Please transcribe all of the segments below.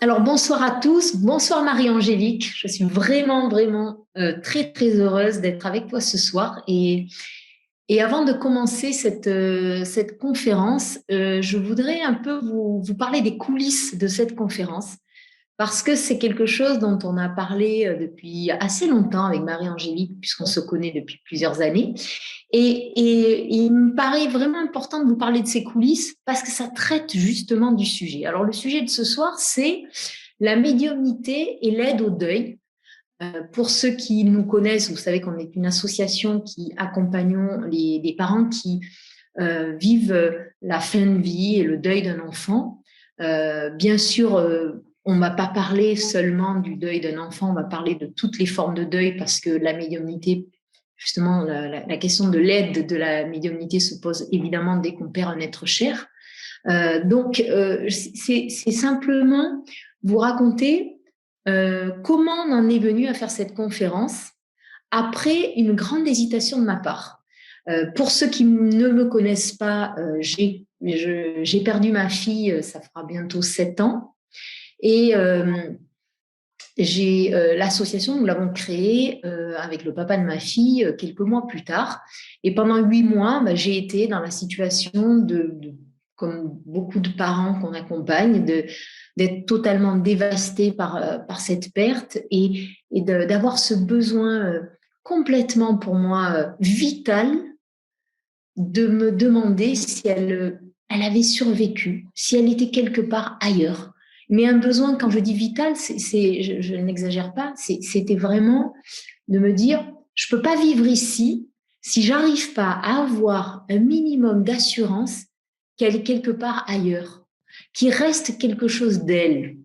Alors, bonsoir à tous. Bonsoir Marie-Angélique. Je suis vraiment très, très heureuse d'être avec toi ce soir. Et avant de commencer cette conférence, je voudrais un peu vous parler des coulisses de cette conférence parce que c'est quelque chose dont on a parlé depuis assez longtemps avec Marie-Angélique, puisqu'on se connaît depuis plusieurs années. Et il me paraît vraiment important de vous parler de ces coulisses parce que ça traite justement du sujet. Alors, le sujet de ce soir, c'est la médiumnité et l'aide au deuil. Pour ceux qui nous connaissent, vous savez qu'on est une association qui accompagnons les parents qui vivent la fin de vie et le deuil d'un enfant. Bien sûr, on ne va pas parler seulement du deuil d'un enfant, on va parler de toutes les formes de deuil parce que la médiumnité, justement, la question de l'aide de la médiumnité se pose évidemment dès qu'on perd un être cher. Donc, c'est simplement vous raconter comment on en est venu à faire cette conférence après une grande hésitation de ma part. Pour ceux qui ne me connaissent pas, j'ai perdu ma fille, ça fera bientôt 7 ans. Et l'association, nous l'avons créée avec le papa de ma fille quelques mois plus tard. Et pendant 8 mois, j'ai été dans la situation comme beaucoup de parents qu'on accompagne, d'être totalement dévastée par cette perte et d'avoir ce besoin complètement pour moi vital de me demander si elle avait survécu, si elle était quelque part ailleurs. Mais un besoin, quand je dis vital, je n'exagère pas, c'était vraiment de me dire, je ne peux pas vivre ici si j'arrive pas à avoir un minimum d'assurance qu'elle est quelque part ailleurs, qu'il reste quelque chose d'elle.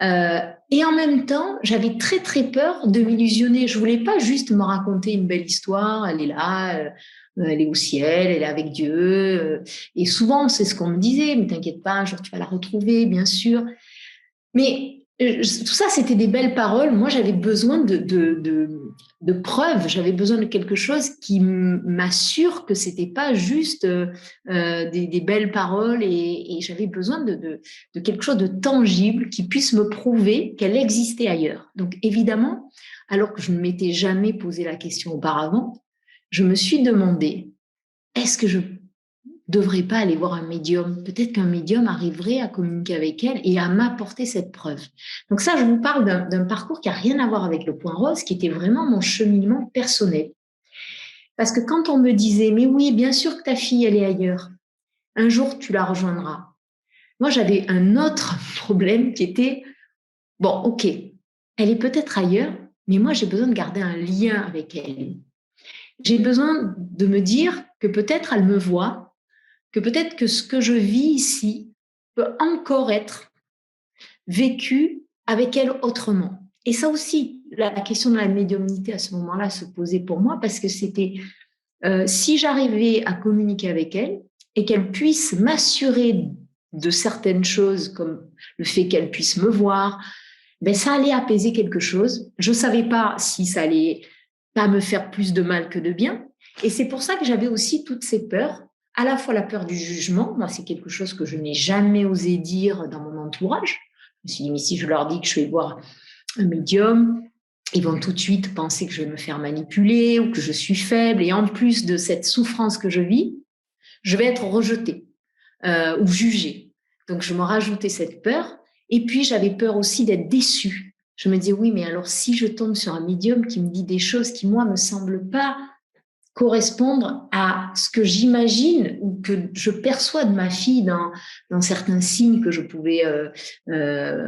Et en même temps, j'avais très très peur de m'illusionner. Je voulais pas juste me raconter une belle histoire. Elle est là, elle est au ciel, elle est avec Dieu. Et souvent, c'est ce qu'on me disait. Mais t'inquiète pas, un jour tu vas la retrouver, bien sûr. Mais tout ça, c'était des belles paroles. Moi, j'avais besoin de preuves. J'avais besoin de quelque chose qui m'assure que c'était pas juste des belles paroles et j'avais besoin de quelque chose de tangible qui puisse me prouver qu'elle existait ailleurs. Donc, évidemment, alors que je ne m'étais jamais posé la question auparavant, je me suis demandé, est-ce que je devrait pas aller voir un médium. Peut-être qu'un médium arriverait à communiquer avec elle et à m'apporter cette preuve. Donc ça, je vous parle d'un parcours qui a rien à voir avec le point rose, qui était vraiment mon cheminement personnel. Parce que quand on me disait, mais oui, bien sûr que ta fille, elle est ailleurs. Un jour, tu la rejoindras. Moi, j'avais un autre problème qui était, bon, ok, elle est peut-être ailleurs, mais moi, j'ai besoin de garder un lien avec elle. J'ai besoin de me dire que peut-être elle me voit, que peut-être que ce que je vis ici peut encore être vécu avec elle autrement. Et ça aussi, la question de la médiumnité à ce moment-là se posait pour moi parce que c'était si j'arrivais à communiquer avec elle et qu'elle puisse m'assurer de certaines choses comme le fait qu'elle puisse me voir, ben ça allait apaiser quelque chose. Je ne savais pas si ça allait pas me faire plus de mal que de bien. Et c'est pour ça que j'avais aussi toutes ces peurs, à la fois la peur du jugement. Moi, c'est quelque chose que je n'ai jamais osé dire dans mon entourage. Je me suis dit, mais si je leur dis que je vais voir un médium, ils vont tout de suite penser que je vais me faire manipuler ou que je suis faible. Et en plus de cette souffrance que je vis, je vais être rejetée ou jugée. Donc, je me rajoutais cette peur. Et puis, j'avais peur aussi d'être déçue. Je me disais, oui, mais alors si je tombe sur un médium qui me dit des choses qui, moi, me semblent pas correspondre à ce que j'imagine ou que je perçois de ma fille dans certains signes que je pouvais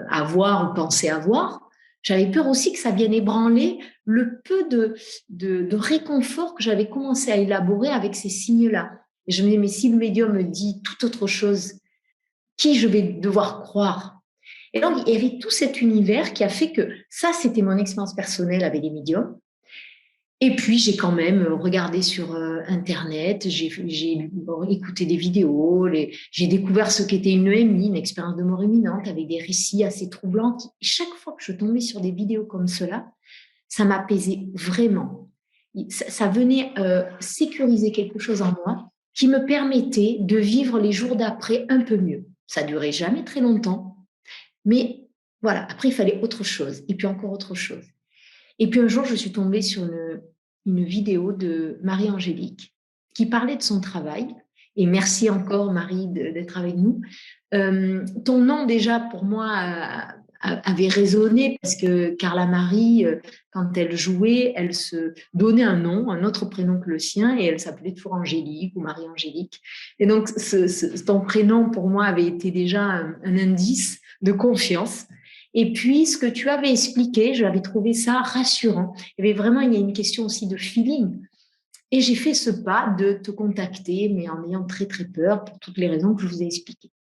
avoir ou penser avoir, j'avais peur aussi que ça vienne ébranler le peu de réconfort que j'avais commencé à élaborer avec ces signes-là. Et je me disais, mais si le médium me dit tout autre chose, qui je vais devoir croire? Et donc, il y avait tout cet univers qui a fait que ça, c'était mon expérience personnelle avec les médiums. Et puis, j'ai quand même regardé sur Internet, j'ai écouté des vidéos, j'ai découvert ce qu'était une EMI, une expérience de mort imminente, avec des récits assez troublants. Chaque fois que je tombais sur des vidéos comme cela, ça m'apaisait vraiment. Ça venait sécuriser quelque chose en moi qui me permettait de vivre les jours d'après un peu mieux. Ça durait jamais très longtemps, mais Voilà, après, il fallait autre chose, et puis encore autre chose. Et puis un jour, je suis tombée sur une vidéo de Marie-Angélique qui parlait de son travail. Et merci encore, Marie, d'être avec nous. Ton nom, déjà, pour moi, avait résonné parce que Carla Marie, quand elle jouait, elle se donnait un nom, un autre prénom que le sien, et elle s'appelait toujours Angélique ou Marie-Angélique. Et donc, ton prénom, pour moi, avait été déjà un indice de confiance. Et puis, ce que tu avais expliqué, j'avais trouvé ça rassurant. Il y a une question aussi de feeling. Et j'ai fait ce pas de te contacter, mais en ayant très, très peur pour toutes les raisons que je vous ai expliquées.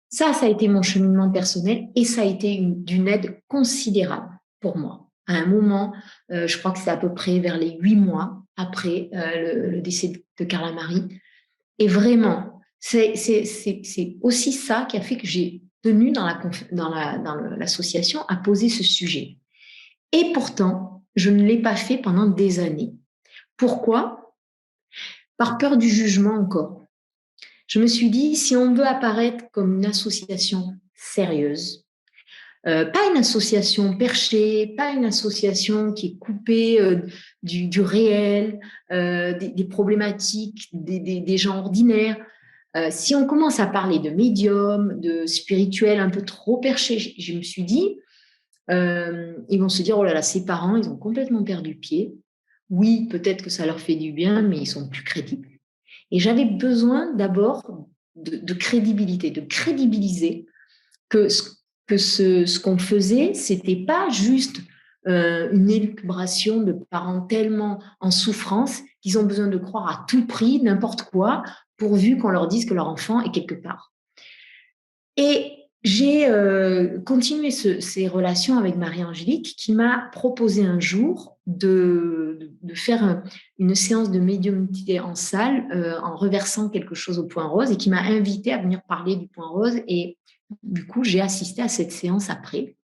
Ça a été mon cheminement personnel et ça a été d'une aide considérable pour moi. À un moment, je crois que c'est à peu près vers les 8 mois après le décès de Carla Marie. Et vraiment, c'est aussi ça qui a fait que j'ai tenu dans l'association à poser ce sujet. Et pourtant, je ne l'ai pas fait pendant des années. Pourquoi? Par peur du jugement encore. Je me suis dit, si on veut apparaître comme une association sérieuse, pas une association perchée, pas une association qui est coupée du réel, des problématiques des gens ordinaires. Si on commence à parler de médium, de spirituel un peu trop perché, je me suis dit, ils vont se dire, oh là là, ces parents, ils ont complètement perdu pied. Oui, peut-être que ça leur fait du bien, mais ils sont plus crédibles. Et j'avais besoin d'abord de crédibilité, de crédibiliser que ce qu'on faisait, c'était pas juste une élucubration de parents tellement en souffrance qu'ils ont besoin de croire à tout prix, n'importe quoi, pourvu qu'on leur dise que leur enfant est quelque part. Et j'ai continué ces relations avec Marie-Angélique qui m'a proposé un jour de faire une séance de médiumnité en salle en reversant quelque chose au point rose et qui m'a invité à venir parler du point rose. Et du coup, j'ai assisté à cette séance après.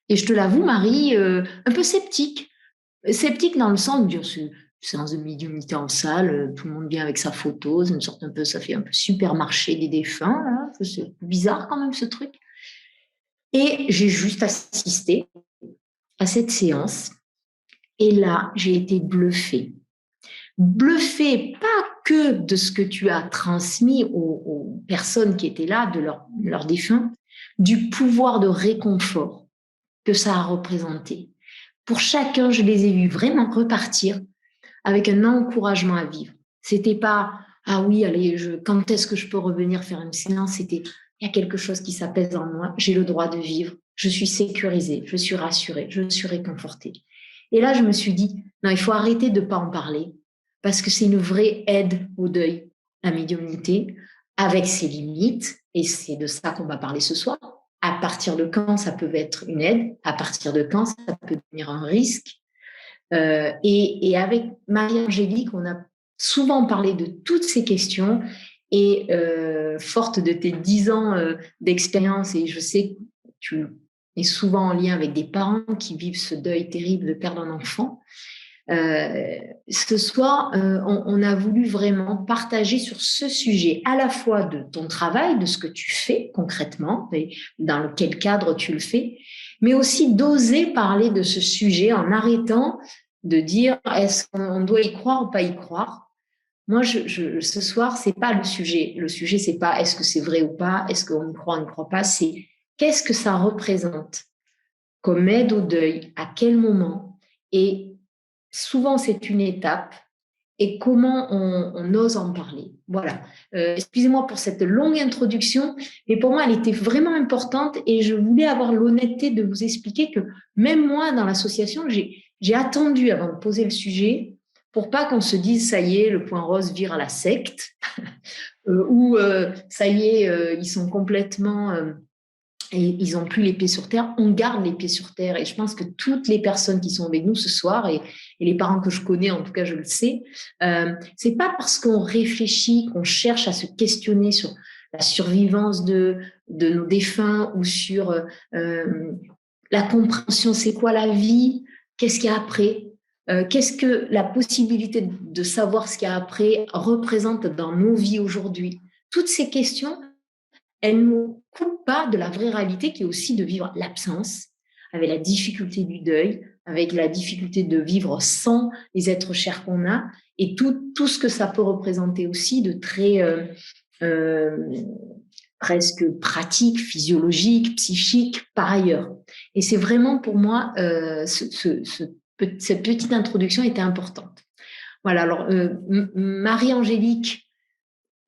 Et je te l'avoue, Marie, un peu sceptique. Sceptique dans le sens de dire, c'est une séance de médiumnité en salle, tout le monde vient avec sa photo, ça fait un peu supermarché des défunts, là. C'est bizarre quand même ce truc. Et j'ai juste assisté à cette séance. Et là, j'ai été bluffée. Bluffée, pas que de ce que tu as transmis aux personnes qui étaient là, de leurs défunts, du pouvoir de réconfort que ça a représenté. Pour chacun, je les ai vus vraiment repartir avec un encouragement à vivre. C'était pas, ah oui, allez, quand est-ce que je peux revenir faire une séance? C'était, il y a quelque chose qui s'apaise en moi, j'ai le droit de vivre, je suis sécurisée, je suis rassurée, je suis réconfortée. Et là, je me suis dit, non, il faut arrêter de ne pas en parler parce que c'est une vraie aide au deuil, la médiumnité, avec ses limites, et c'est de ça qu'on va parler ce soir. À partir de quand ça peut être une aide, à partir de quand ça peut devenir un risque. Et avec Marie-Angélique, on a souvent parlé de toutes ces questions et forte de tes 10 ans d'expérience, et je sais que tu es souvent en lien avec des parents qui vivent ce deuil terrible de perdre un enfant. Ce soir, on a voulu vraiment partager sur ce sujet à la fois de ton travail, de ce que tu fais concrètement, et dans quel cadre tu le fais, mais aussi d'oser parler de ce sujet en arrêtant de dire est-ce qu'on doit y croire ou pas y croire. Moi, ce soir, c'est pas le sujet. Le sujet, c'est pas est-ce que c'est vrai ou pas, est-ce qu'on y croit ou on n'y croit pas, c'est qu'est-ce que ça représente comme aide au deuil, à quel moment. Et souvent, c'est une étape. Et comment on ose en parler. Voilà. Excusez-moi pour cette longue introduction, mais pour moi, elle était vraiment importante et je voulais avoir l'honnêteté de vous expliquer que même moi, dans l'association, j'ai attendu avant de poser le sujet pour pas qu'on se dise, ça y est, le point rose vire à la secte, ou ça y est, ils sont complètement... et ils n'ont plus les pieds sur terre, on garde les pieds sur terre. Et je pense que toutes les personnes qui sont avec nous ce soir, et les parents que je connais, en tout cas, je le sais, c'est pas parce qu'on réfléchit, qu'on cherche à se questionner sur la survivance de nos défunts ou sur la compréhension, c'est quoi la vie, qu'est-ce qu'il y a après, qu'est-ce que la possibilité de savoir ce qu'il y a après représente dans nos vies aujourd'hui. Toutes ces questions, elle ne nous coupe pas de la vraie réalité qui est aussi de vivre l'absence, avec la difficulté du deuil, avec la difficulté de vivre sans les êtres chers qu'on a, et tout ce que ça peut représenter aussi de très euh, presque pratique, physiologique, psychique, par ailleurs. Et c'est vraiment pour moi, cette petite introduction était importante. Voilà, alors Marie-Angélique,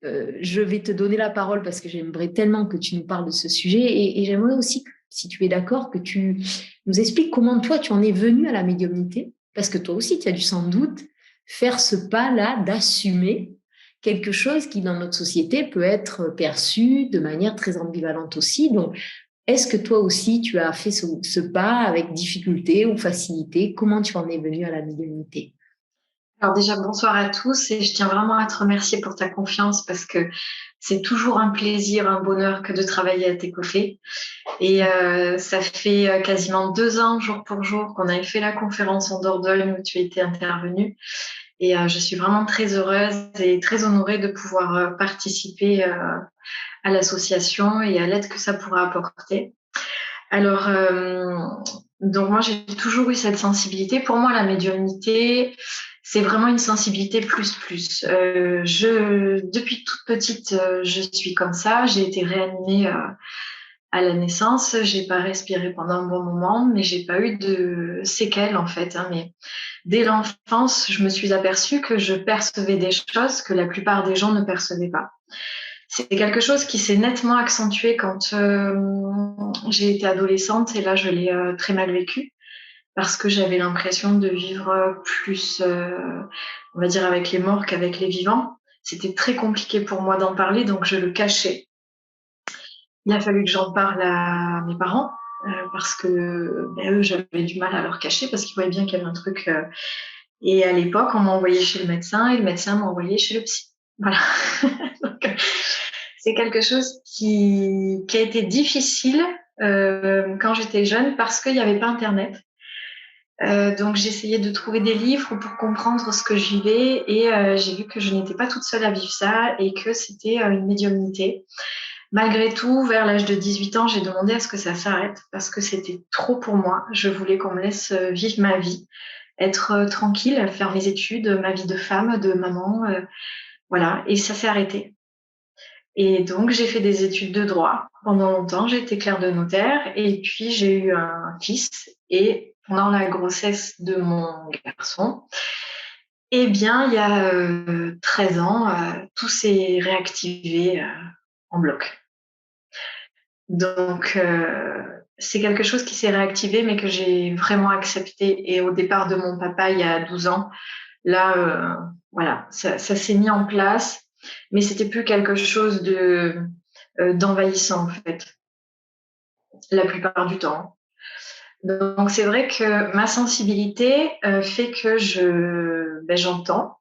je vais te donner la parole parce que j'aimerais tellement que tu nous parles de ce sujet et j'aimerais aussi, si tu es d'accord, que tu nous expliques comment toi tu en es venu à la médiumnité, parce que toi aussi tu as dû sans doute faire ce pas-là d'assumer quelque chose qui dans notre société peut être perçu de manière très ambivalente aussi. Donc, est-ce que toi aussi tu as fait ce pas avec difficulté ou facilité? Comment tu en es venu à la médiumnité? Alors déjà, bonsoir à tous et je tiens vraiment à te remercier pour ta confiance parce que c'est toujours un plaisir, un bonheur que de travailler à tes côtés. Et ça fait quasiment 2 ans, jour pour jour, qu'on avait fait la conférence en Dordogne où tu étais intervenue. Et je suis vraiment très heureuse et très honorée de pouvoir participer à l'association et à l'aide que ça pourra apporter. Alors, donc moi, j'ai toujours eu cette sensibilité. Pour moi, la médiumnité, c'est vraiment une sensibilité plus. Depuis toute petite, je suis comme ça. J'ai été réanimée à la naissance. J'ai pas respiré pendant un bon moment, mais j'ai pas eu de séquelles en fait. Mais dès l'enfance, je me suis aperçue que je percevais des choses que la plupart des gens ne percevaient pas. C'est quelque chose qui s'est nettement accentué quand j'ai été adolescente et là, je l'ai très mal vécu parce que j'avais l'impression de vivre plus, on va dire, avec les morts qu'avec les vivants. C'était très compliqué pour moi d'en parler, donc je le cachais. Il a fallu que j'en parle à mes parents parce que eux, j'avais du mal à leur cacher parce qu'ils voyaient bien qu'il y avait un truc. Et à l'époque, on m'a envoyé chez le médecin et le médecin m'a envoyé chez le psy. Voilà. Donc, c'est quelque chose qui a été difficile quand j'étais jeune parce qu'il n'y avait pas Internet. Donc j'essayais de trouver des livres pour comprendre ce que je vivais et j'ai vu que je n'étais pas toute seule à vivre ça et que c'était une médiumnité. Malgré tout, vers l'âge de 18 ans, j'ai demandé à ce que ça s'arrête parce que c'était trop pour moi. Je voulais qu'on me laisse vivre ma vie, être tranquille, faire mes études, ma vie de femme, de maman, voilà. Et ça s'est arrêté. Et donc, j'ai fait des études de droit. Pendant longtemps, j'ai été clerc de notaire et puis j'ai eu un fils. Et pendant la grossesse de mon garçon, eh bien, il y a 13 ans, tout s'est réactivé en bloc. Donc, c'est quelque chose qui s'est réactivé, mais que j'ai vraiment accepté. Et au départ de mon papa, il y a 12 ans, là, voilà, ça s'est mis en place, mais c'était plus quelque chose d'envahissant, en fait, la plupart du temps. Donc, c'est vrai que ma sensibilité fait que j'entends.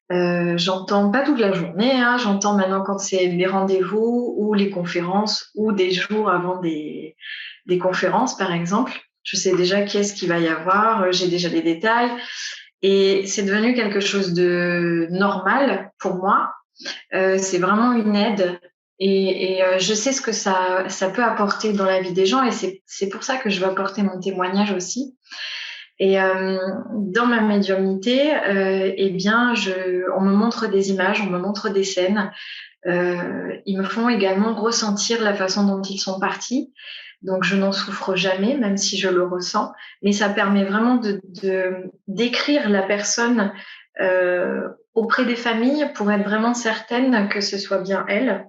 J'entends pas toute la journée, hein. J'entends maintenant quand c'est des rendez-vous ou les conférences ou des jours avant des conférences, par exemple. Je sais déjà qui est-ce qu'il va y avoir, j'ai déjà les détails. Et c'est devenu quelque chose de normal pour moi. C'est vraiment une aide. Et je sais ce que ça peut apporter dans la vie des gens. Et c'est pour ça que je veux apporter mon témoignage aussi. Et dans ma médiumnité, eh bien, on me montre des images, on me montre des scènes. Ils me font également ressentir la façon dont ils sont partis. Donc, je n'en souffre jamais, même si je le ressens. Mais ça permet vraiment d'écrire la personne auprès des familles pour être vraiment certaine que ce soit bien elle.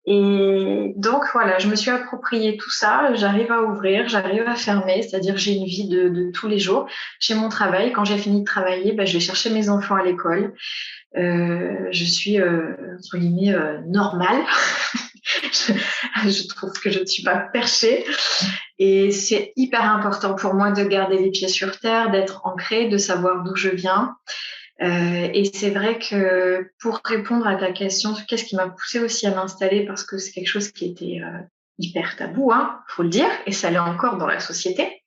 Et donc voilà, je me suis approprié tout ça, j'arrive à ouvrir, j'arrive à fermer, c'est-à-dire j'ai une vie de tous les jours. J'ai mon travail, quand j'ai fini de travailler, je vais chercher mes enfants à l'école. Je suis, entre guillemets, normale. je trouve que je ne suis pas perchée. Et c'est hyper important pour moi de garder les pieds sur terre, d'être ancrée, de savoir d'où je viens. Et c'est vrai que pour répondre à ta question, qu'est-ce qui m'a poussée aussi à m'installer, parce que c'est quelque chose qui était hyper tabou, hein, faut le dire, et ça l'est encore dans la société.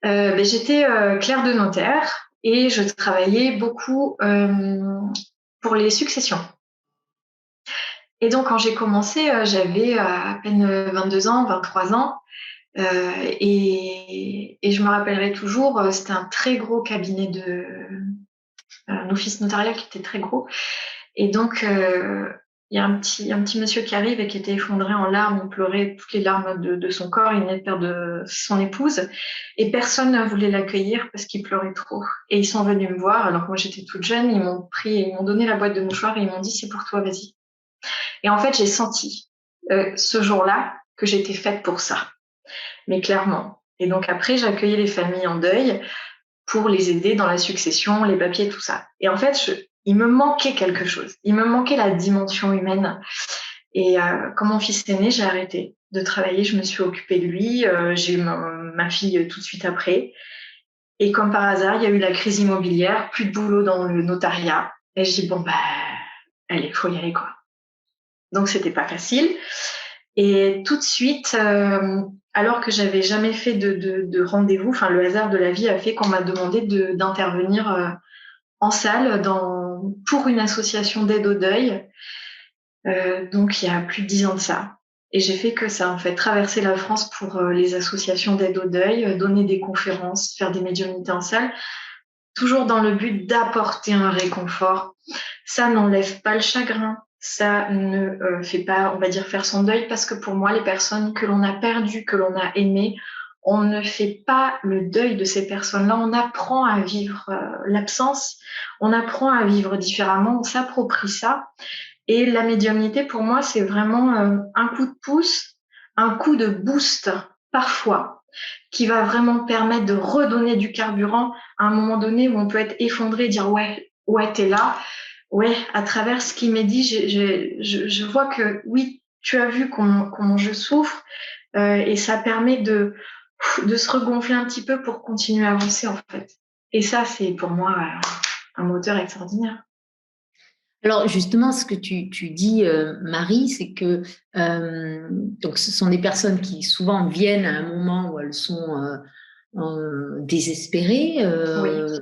J'étais clerc de notaire et je travaillais beaucoup pour les successions. Et donc, quand j'ai commencé, j'avais à peine 22 ans, 23 ans. Et je me rappellerai toujours, c'était un très gros cabinet un office notarial qui était très gros. Et donc, il y a un petit monsieur qui arrive et qui était effondré en larmes, il pleurait toutes les larmes de son corps, il venait de perdre son épouse, et personne ne voulait l'accueillir parce qu'il pleurait trop. Et ils sont venus me voir, alors que moi j'étais toute jeune, ils m'ont pris, ils m'ont donné la boîte de mouchoirs et ils m'ont dit c'est pour toi, vas-y. Et en fait, j'ai senti ce jour-là que j'étais faite pour ça, mais clairement. Et donc après, j'accueillais les familles en deuil pour les aider dans la succession, les papiers, tout ça. Et en fait, il me manquait quelque chose. Il me manquait la dimension humaine. Et quand mon fils est né, j'ai arrêté de travailler. Je me suis occupée de lui. J'ai eu ma fille tout de suite après. Et comme par hasard, il y a eu la crise immobilière, plus de boulot dans le notariat. Et je dis, bon, bah, allez, il faut y aller, quoi. Donc, c'était pas facile. Et tout de suite, alors que j'avais jamais fait de rendez-vous, enfin, le hasard de la vie a fait qu'on m'a demandé d'intervenir en salle pour une association d'aide au deuil. Donc, il y a plus de 10 ans de ça. Et j'ai fait que ça, en fait, traverser la France pour les associations d'aide au deuil, donner des conférences, faire des médiumnités en salle, toujours dans le but d'apporter un réconfort. Ça n'enlève pas le chagrin, ça ne fait pas, on va dire, faire son deuil, parce que pour moi, les personnes que l'on a perdues, que l'on a aimées, on ne fait pas le deuil de ces personnes-là, on apprend à vivre l'absence, on apprend à vivre différemment, on s'approprie ça. Et la médiumnité, pour moi, c'est vraiment un coup de pouce, un coup de boost, parfois, qui va vraiment permettre de redonner du carburant à un moment donné où on peut être effondré et dire ouais, t'es là. Ouais, à travers ce qu'il m'a dit, je vois que oui, tu as vu comment je souffre et ça permet de se regonfler un petit peu pour continuer à avancer en fait. Et ça, c'est pour moi un moteur extraordinaire. Alors justement, ce que tu dis, Marie, c'est que donc ce sont des personnes qui souvent viennent à un moment où elles sont désespérées. Oui.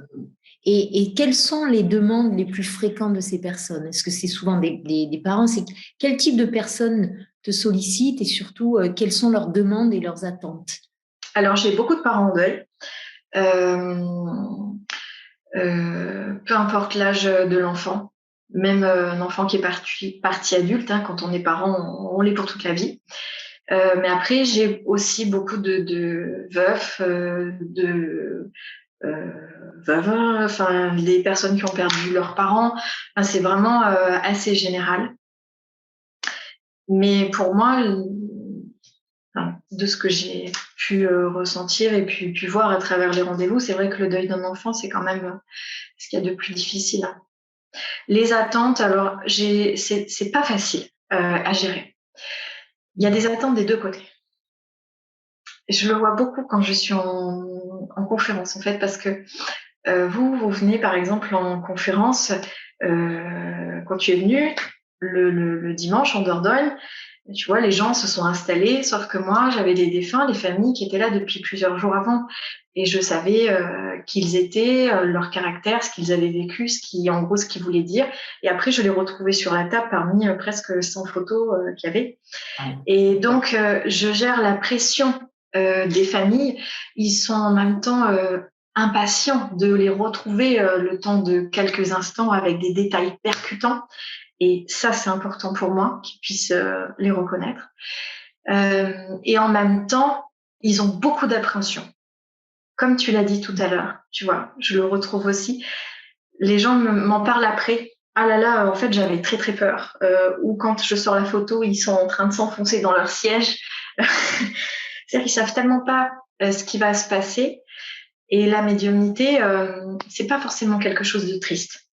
Et quelles sont les demandes les plus fréquentes de ces personnes? Est-ce que c'est souvent des parents? C'est quel type de personnes te sollicitent et surtout quelles sont leurs demandes et leurs attentes? Alors j'ai beaucoup de parents en deuil. Euh, peu importe l'âge de l'enfant, même un enfant qui est parti adulte, hein, quand on est parent, on l'est pour toute la vie. Mais après, j'ai aussi beaucoup de veufs, euh, veuves, enfin, les personnes qui ont perdu leurs parents. Enfin, c'est vraiment assez général. Mais pour moi, enfin, de ce que j'ai pu ressentir et pu voir à travers les rendez-vous, c'est vrai que le deuil d'un enfant, c'est quand même ce qu'il y a de plus difficile. Les attentes, alors, c'est pas facile à gérer. Il y a des attentes des deux côtés. Je le vois beaucoup quand je suis en conférence, en fait, parce que vous venez, par exemple, en conférence, quand tu es venu le dimanche en Dordogne, tu vois, les gens se sont installés, sauf que moi, j'avais des défunts, des familles qui étaient là depuis plusieurs jours avant. Et je savais qui ils étaient, leur caractère, ce qu'ils avaient vécu, en gros, ce qu'ils voulaient dire. Et après, je les retrouvais sur la table parmi presque 100 photos qu'il y avait. Et donc, je gère la pression des familles. Ils sont en même temps impatients de les retrouver le temps de quelques instants avec des détails percutants. Et ça, c'est important pour moi qu'ils puissent les reconnaître. Et en même temps, ils ont beaucoup d'appréhension. Comme tu l'as dit tout à l'heure, tu vois, je le retrouve aussi. Les gens m'en parlent après. Ah là là, en fait, j'avais très très peur. Ou quand je sors la photo, ils sont en train de s'enfoncer dans leur siège. C'est-à-dire qu'ils savent tellement pas ce qui va se passer. Et la médiumnité, c'est pas forcément quelque chose de triste.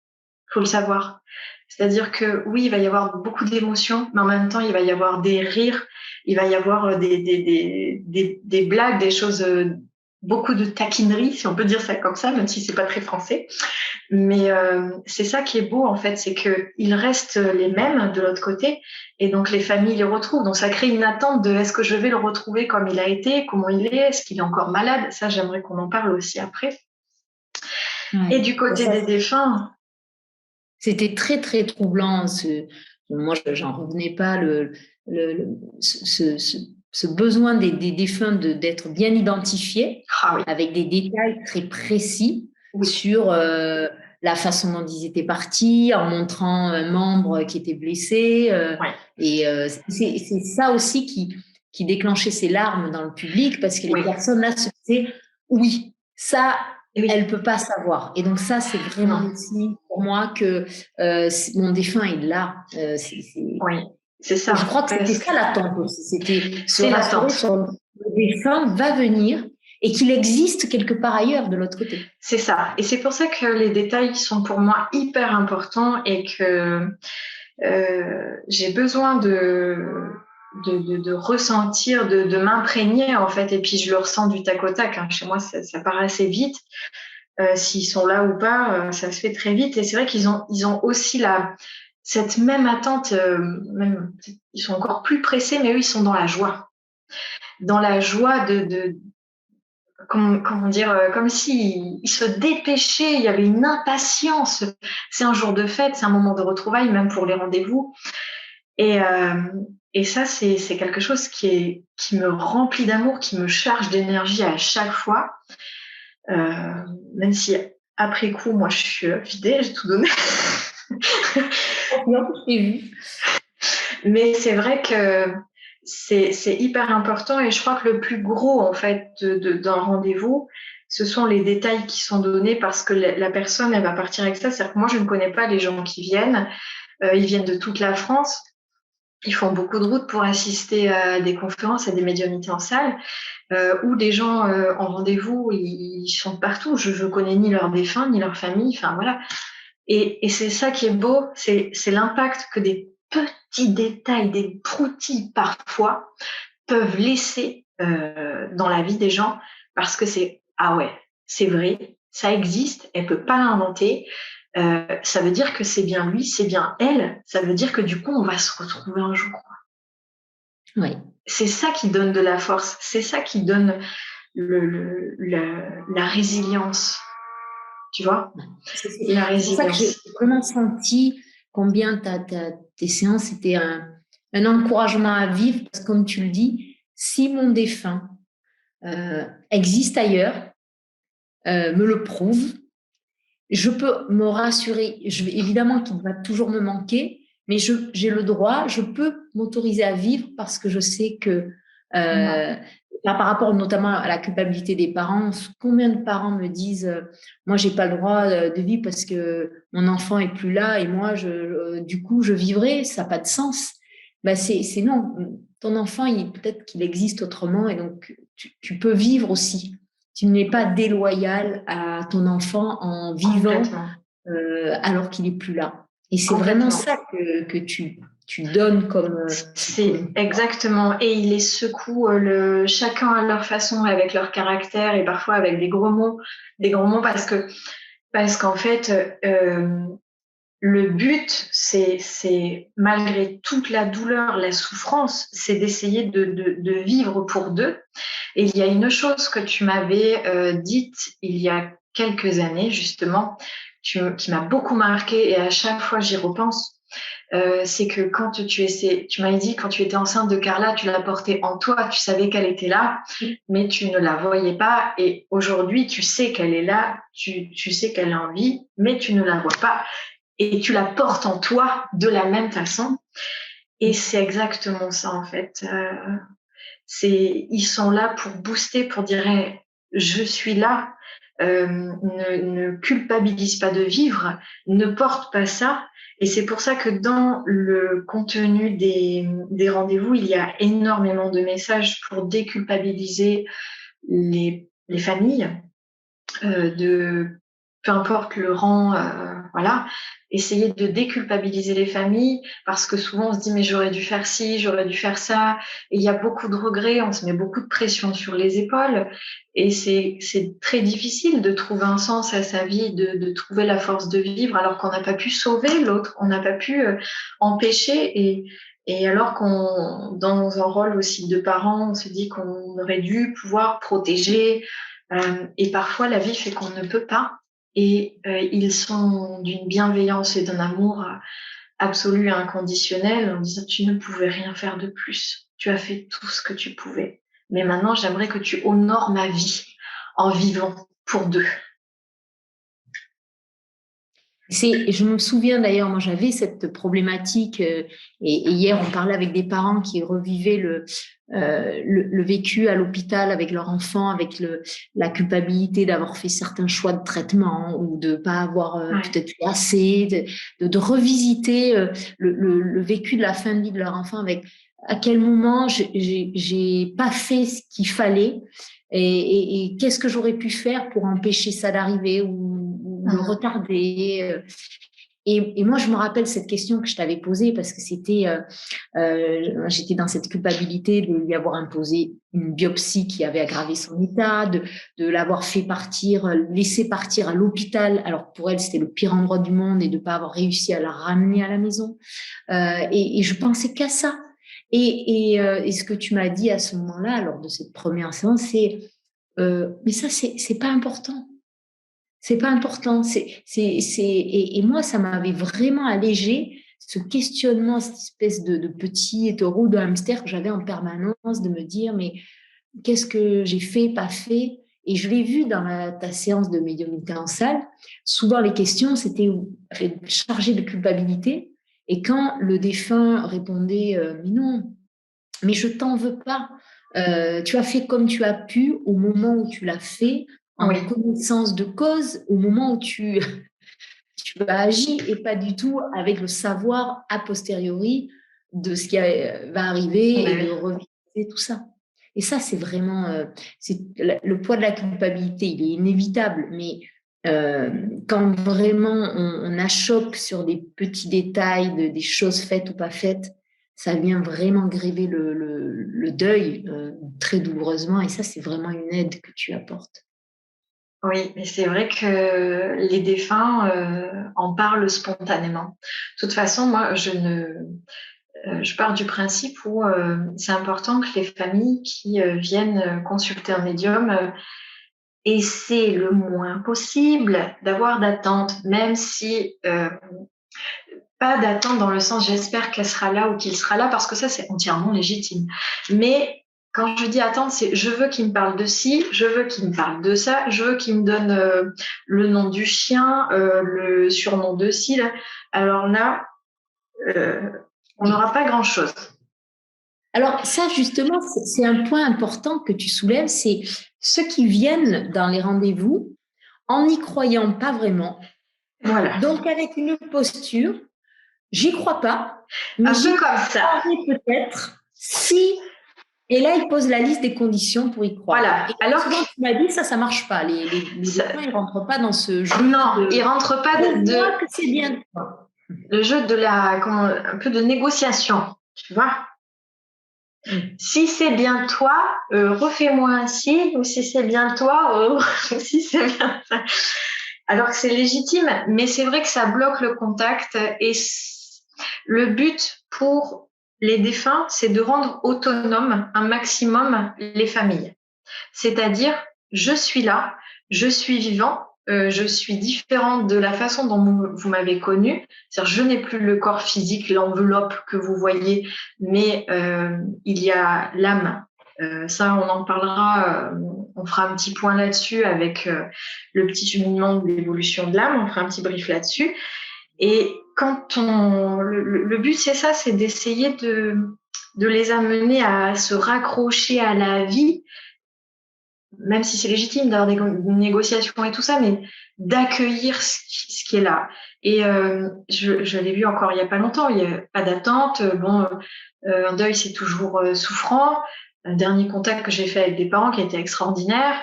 Faut le savoir. C'est-à-dire que oui, il va y avoir beaucoup d'émotions, mais en même temps, il va y avoir des rires, il va y avoir des blagues, des choses, beaucoup de taquinerie, si on peut dire ça comme ça, même si c'est pas très français. Mais c'est ça qui est beau, en fait, c'est qu'ils restent les mêmes de l'autre côté, et donc les familles les retrouvent. Donc ça crée une attente de est-ce que je vais le retrouver comme il a été, comment il est qu'il est encore malade. Ça, j'aimerais qu'on en parle aussi après. Ouais. Et du côté des défunts, C'était très, très troublant, moi, j'en revenais pas, ce besoin des défunts d'être bien identifiés, avec des détails très précis sur la façon dont ils étaient partis, en montrant un membre qui était blessé. Et c'est ça aussi qui déclenchait ces larmes dans le public, parce que les personnes là se disaient, oui, ça, elle ne peut pas savoir. Et donc ça, c'est vraiment aussi pour moi que mon défunt est là. C'est ça. Je crois que c'était ça l'attente aussi. C'était se rassurer sur le défunt va venir et qu'il existe quelque part ailleurs de l'autre côté. C'est ça. Et c'est pour ça que les détails sont pour moi hyper importants et que j'ai besoin de ressentir, de m'imprégner en fait. Et puis je le ressens du tac au tac. Hein. Chez moi, ça part assez vite. S'ils sont là ou pas, ça se fait très vite. Et c'est vrai qu'ils ont aussi cette même attente. Même, ils sont encore plus pressés, mais eux, ils sont dans la joie. Dans la joie comment dire, comme s'ils se dépêchaient, il y avait une impatience. C'est un jour de fête, c'est un moment de retrouvailles, même pour les rendez-vous. Et ça, c'est quelque chose qui me remplit d'amour, qui me charge d'énergie à chaque fois. Même si après coup, moi, je suis vidée, j'ai tout donné. Non, j'ai vu. Mais c'est vrai que c'est hyper important et je crois que le plus gros en fait d'un rendez-vous, ce sont les détails qui sont donnés parce que la personne, elle va partir avec ça. C'est-à-dire que moi, je ne connais pas les gens qui viennent. Ils viennent de toute la France. Ils font beaucoup de routes pour assister à des conférences, à des médiumnités en salle, où des gens en rendez-vous, ils sont partout. Je connais ni leurs défunts, ni leur famille. Enfin, voilà. Et c'est ça qui est beau, c'est l'impact que des petits détails, des broutilles parfois, peuvent laisser dans la vie des gens parce que c'est vrai, ça existe, elle peut pas l'inventer. Ça veut dire que c'est bien lui, c'est bien elle. Ça veut dire que du coup, on va se retrouver un jour. Oui. C'est ça qui donne de la force, c'est ça qui donne la résilience. Tu vois, la résilience. C'est ça que j'ai vraiment senti combien tes séances étaient un encouragement à vivre, parce que comme tu le dis, si mon défunt existe ailleurs, me le prouve, je peux me rassurer. Évidemment qu'il va toujours me manquer, mais j'ai le droit, je peux m'autoriser à vivre parce que je sais que, par rapport notamment à la culpabilité des parents, combien de parents me disent moi, j'ai pas le droit de vivre parce que mon enfant est plus là et moi, du coup, je vivrai, ça n'a pas de sens. Ben, c'est non. Ton enfant, peut-être qu'il existe autrement et donc tu peux vivre aussi. Tu n'es pas déloyal à ton enfant en vivant alors qu'il n'est plus là. Et c'est vraiment ça que tu donnes comme... C'est exactement. Et il les secoue chacun à leur façon, avec leur caractère et parfois avec des gros mots parce qu'en fait, le but, c'est malgré toute la douleur, la souffrance, c'est d'essayer de vivre pour deux. Et il y a une chose que tu m'avais dite il y a quelques années, justement, qui m'a beaucoup marquée et à chaque fois j'y repense. C'est que quand tu m'avais dit quand tu étais enceinte de Carla, tu la portais en toi, tu savais qu'elle était là, mais tu ne la voyais pas. Et aujourd'hui, tu sais qu'elle est là, tu sais qu'elle est en vie, mais tu ne la vois pas. Et tu la portes en toi de la même façon. Et c'est exactement ça, en fait. Ils sont là pour booster, pour dire hey, je suis là, ne culpabilise pas de vivre, ne porte pas ça. Et c'est pour ça que dans le contenu des rendez-vous, il y a énormément de messages pour déculpabiliser les familles, peu importe le rang, voilà, essayer de déculpabiliser les familles parce que souvent on se dit mais j'aurais dû faire ci, j'aurais dû faire ça, et il y a beaucoup de regrets, on se met beaucoup de pression sur les épaules et c'est très difficile de trouver un sens à sa vie, de trouver la force de vivre alors qu'on n'a pas pu sauver l'autre, on n'a pas pu empêcher et alors qu'on dans un rôle aussi de parent, on se dit qu'on aurait dû pouvoir protéger. Et parfois, la vie fait qu'on ne peut pas. Et ils sont d'une bienveillance et d'un amour absolu et inconditionnel en disant tu ne pouvais rien faire de plus. Tu as fait tout ce que tu pouvais. Mais maintenant, j'aimerais que tu honores ma vie en vivant pour deux. Je me souviens d'ailleurs, moi j'avais cette problématique et hier on parlait avec des parents qui revivaient le vécu à l'hôpital avec leur enfant, avec la culpabilité d'avoir fait certains choix de traitement ou de pas avoir peut-être fait assez, de revisiter le vécu de la fin de vie de leur enfant avec à quel moment j'ai pas fait ce qu'il fallait et qu'est-ce que j'aurais pu faire pour empêcher ça d'arriver ou le retarder. Et moi, je me rappelle cette question que je t'avais posée parce que j'étais dans cette culpabilité de lui avoir imposé une biopsie qui avait aggravé son état, de l'avoir fait partir, laisser partir à l'hôpital. Alors pour elle, c'était le pire endroit du monde et de ne pas avoir réussi à la ramener à la maison. Et je pensais qu'à ça. Et ce que tu m'as dit à ce moment-là, lors de cette première séance, c'est mais ça, c'est pas important. C'est pas important. Et moi, ça m'avait vraiment allégé ce questionnement, cette espèce de petit roue de hamster que j'avais en permanence, de me dire, mais qu'est-ce que j'ai fait, pas fait? Et je l'ai vu dans ta séance de médiumnité en salle. Souvent, les questions, c'était chargées de culpabilité. Et quand le défunt répondait, mais non, mais je t'en veux pas. Tu as fait comme tu as pu au moment où tu l'as fait, en connaissance de cause, au moment où tu as agi et pas du tout avec le savoir a posteriori de ce qui va arriver et de revisiter tout ça. Et ça, c'est vraiment le poids de la culpabilité, il est inévitable, mais quand vraiment on achoppe sur des petits détails, des choses faites ou pas faites, ça vient vraiment gréver le deuil très douloureusement. Et ça, c'est vraiment une aide que tu apportes. Oui, mais c'est vrai que les défunts en parlent spontanément. De toute façon, moi, je pars du principe où c'est important que les familles qui viennent consulter un médium essaient le moins possible d'avoir d'attente, même si pas d'attente dans le sens j'espère qu'elle sera là ou qu'il sera là, parce que ça, c'est entièrement légitime. Mais quand je dis attendre, c'est je veux qu'il me parle de ci, je veux qu'il me parle de ça, je veux qu'il me donne le nom du chien, le surnom de ci. Là. Alors là, on n'aura pas grand-chose. Alors ça, justement, c'est un point important que tu soulèves, c'est ceux qui viennent dans les rendez-vous en n'y croyant pas vraiment. Voilà. Donc avec une posture, j'y crois pas, mais un peu comme ça. Peut-être si. Et là, il pose la liste des conditions pour y croire. Voilà. Et alors, souvent, tu m'as dit, ça marche pas. Les défunts, ils rentrent pas dans ce jeu. Non, ils rentrent pas de. Que c'est bien. Le jeu de un peu de négociation, tu vois. Si c'est bien toi, refais-moi ainsi, ou si c'est bien toi, si c'est bien ça. Alors que c'est légitime, mais c'est vrai que ça bloque le contact et le but pour les défunts, c'est de rendre autonomes un maximum les familles. C'est-à-dire, je suis là, je suis vivant, je suis différente de la façon dont vous m'avez connue. C'est-à-dire, je n'ai plus le corps physique, l'enveloppe que vous voyez, mais il y a l'âme. Ça, on en parlera, on fera un petit point là-dessus avec le petit cheminement de l'évolution de l'âme, on fera un petit brief là-dessus. Et quand le but, c'est ça, c'est d'essayer de les amener à se raccrocher à la vie, même si c'est légitime d'avoir des négociations et tout ça, mais d'accueillir ce qui est là. Et je l'ai vu encore il n'y a pas longtemps, il n'y a pas d'attente. Bon, un deuil, c'est toujours souffrant. Un dernier contact que j'ai fait avec des parents qui a été extraordinaire.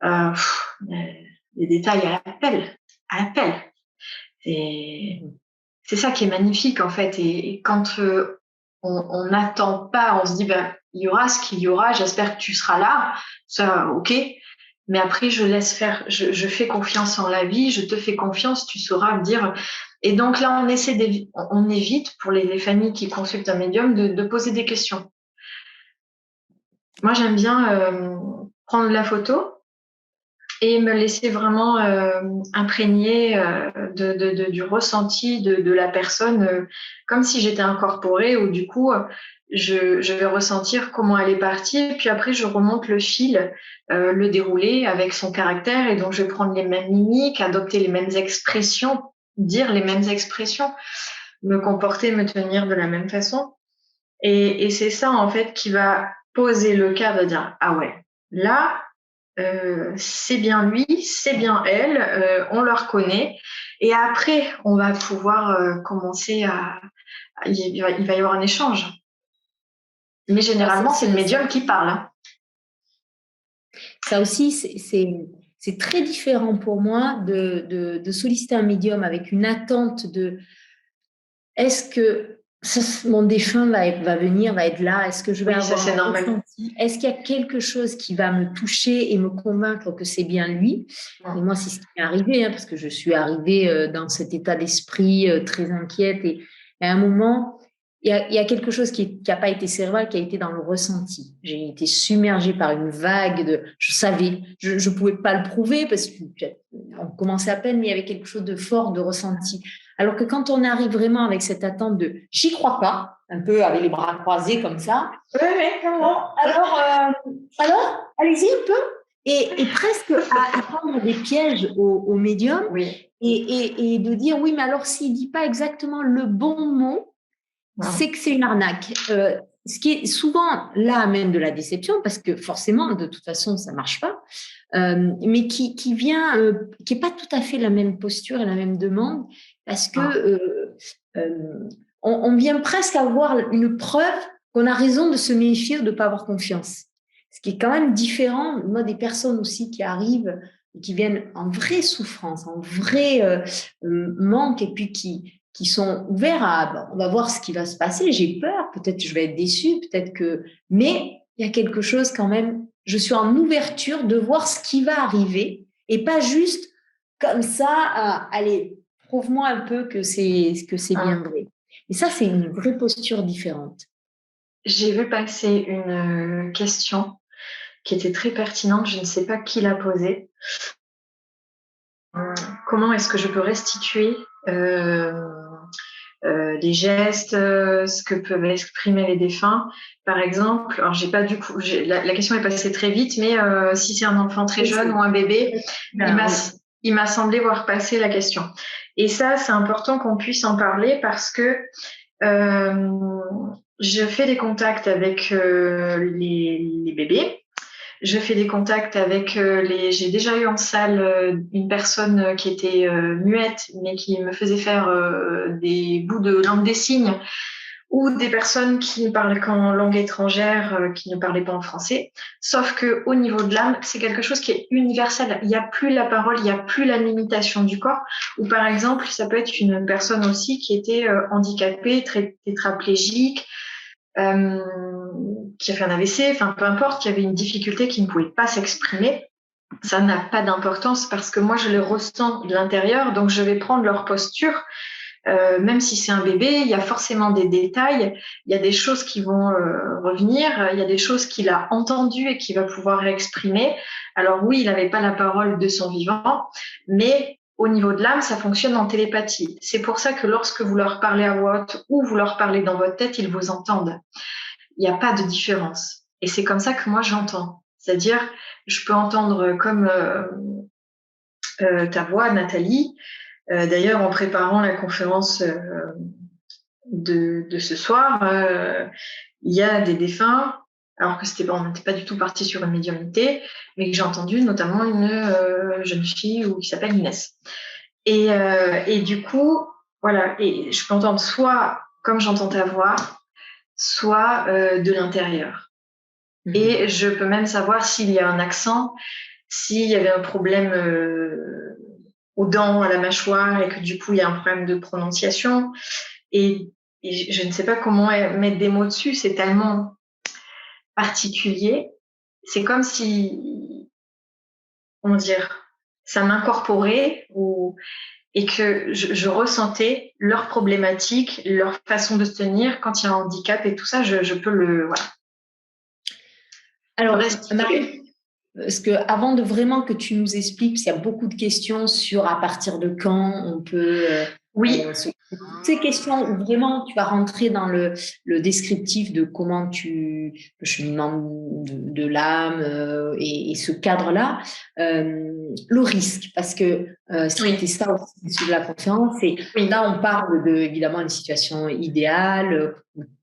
Les détails à l'appel. À l'appel. C'est ça qui est magnifique, en fait. Et quand on n'attend pas, on se dit, ben, il y aura ce qu'il y aura, j'espère que tu seras là, ça, ok. Mais après, je laisse faire, je fais confiance en la vie, je te fais confiance, tu sauras me dire. Et donc là, on évite pour les familles qui consultent un médium de poser des questions. Moi, j'aime bien prendre la photo et me laisser vraiment imprégner du ressenti de la personne, comme si j'étais incorporée, ou du coup, je vais ressentir comment elle est partie, puis après, je remonte le fil, le dérouler avec son caractère, et donc je vais prendre les mêmes mimiques, adopter les mêmes expressions, dire les mêmes expressions, me comporter, me tenir de la même façon. Et c'est ça, en fait, qui va poser le cadre, de dire, ah ouais, là, c'est bien lui, c'est bien elle, on le reconnaît. Et après, on va pouvoir commencer il va y avoir un échange. Mais généralement, c'est le médium qui parle. Hein. Ça aussi, c'est très différent pour moi de solliciter un médium avec une attente de est-ce que mon défunt va venir, va être là? Est-ce que je vais avoir c'est normal. ressenti? Est-ce qu'il y a quelque chose qui va me toucher et me convaincre que c'est bien lui? Et moi, c'est ce qui m'est arrivé, parce que je suis arrivée dans cet état d'esprit très inquiète. Et à un moment, il y a quelque chose qui n'a pas été cérébral, qui a été dans le ressenti. J'ai été submergée par une vague de... Je savais, je ne pouvais pas le prouver parce qu'on commençait à peine, mais il y avait quelque chose de fort, de ressenti. Alors que quand on arrive vraiment avec cette attente de « j'y crois pas », un peu avec les bras croisés comme ça, alors, allez-y un peu, et presque à prendre des pièges au médium, et de dire « oui, mais alors s'il ne dit pas exactement le bon mot, c'est que c'est une arnaque ». Ce qui est souvent là amène de la déception, parce que forcément, de toute façon, ça ne marche pas, mais qui vient, qui n'est pas tout à fait la même posture et la même demande, parce que on vient presque avoir une preuve qu'on a raison de se méfier ou de ne pas avoir confiance. Ce qui est quand même différent, moi, des personnes aussi qui arrivent, qui viennent en vraie souffrance, en vrai manque, et puis qui sont ouverts à, on va voir ce qui va se passer, j'ai peur, peut-être je vais être déçue, peut-être que... Mais il y a quelque chose quand même, je suis en ouverture de voir ce qui va arriver, et pas juste comme ça, allez, prouve-moi un peu que c'est bien vrai. Et ça, c'est une vraie posture différente. J'ai vu passer une question qui était très pertinente, je ne sais pas qui l'a posée. Comment est-ce que je peux restituer les gestes, ce que peuvent exprimer les défunts? Par exemple, alors j'ai pas du coup, la question est passée très vite, mais si c'est un enfant très jeune ou un bébé, il m'a semblé voir passer la question. Et ça, c'est important qu'on puisse en parler parce que je fais des contacts avec les bébés. Je fais des contacts avec j'ai déjà eu en salle une personne qui était muette, mais qui me faisait faire des bouts de langue des signes, ou des personnes qui ne parlent qu'en langue étrangère, qui ne parlaient pas en français. Sauf que au niveau de l'âme, c'est quelque chose qui est universel. Il n'y a plus la parole, il n'y a plus la limitation du corps. Ou par exemple, ça peut être une personne aussi qui était handicapée, tétraplégique, qui a fait un AVC, enfin peu importe, qui avait une difficulté, qui ne pouvait pas s'exprimer. Ça n'a pas d'importance parce que moi je les ressens de l'intérieur, donc je vais prendre leur posture. Même si c'est un bébé, il y a forcément des détails, il y a des choses qui vont revenir, il y a des choses qu'il a entendues et qu'il va pouvoir exprimer. Alors oui, il n'avait pas la parole de son vivant, mais au niveau de l'âme, ça fonctionne en télépathie. C'est pour ça que lorsque vous leur parlez à voix haute ou vous leur parlez dans votre tête, ils vous entendent. Il n'y a pas de différence. Et c'est comme ça que moi j'entends. C'est-à-dire, je peux entendre comme ta voix, Nathalie. D'ailleurs, en préparant la conférence de ce soir, il y a des défunts, alors que on n'était pas du tout parti sur une médiumnité, mais que j'ai entendu notamment une jeune fille qui s'appelle Inès. Et du coup, voilà, et je peux entendre soit comme j'entends ta voix, soit de l'intérieur. Mmh. Et je peux même savoir s'il y a un accent, s'il y avait un problème aux dents, à la mâchoire, et que du coup, il y a un problème de prononciation. Et je ne sais pas comment mettre des mots dessus, c'est tellement particulier. C'est comme si, comment dire, ça m'incorporait et que je ressentais leurs problématiques, leur façon de se tenir quand il y a un handicap et tout ça, je peux le... Voilà. Alors, Parce que avant de vraiment que tu nous expliques, parce qu'il y a beaucoup de questions sur à partir de quand on peut Oui. toutes ces questions où vraiment tu vas rentrer dans le descriptif de comment le cheminement de l'âme et ce cadre-là, le risque, parce que c'était Oui. ça aussi de la conférence, c'est Oui. là on parle évidemment une situation idéale,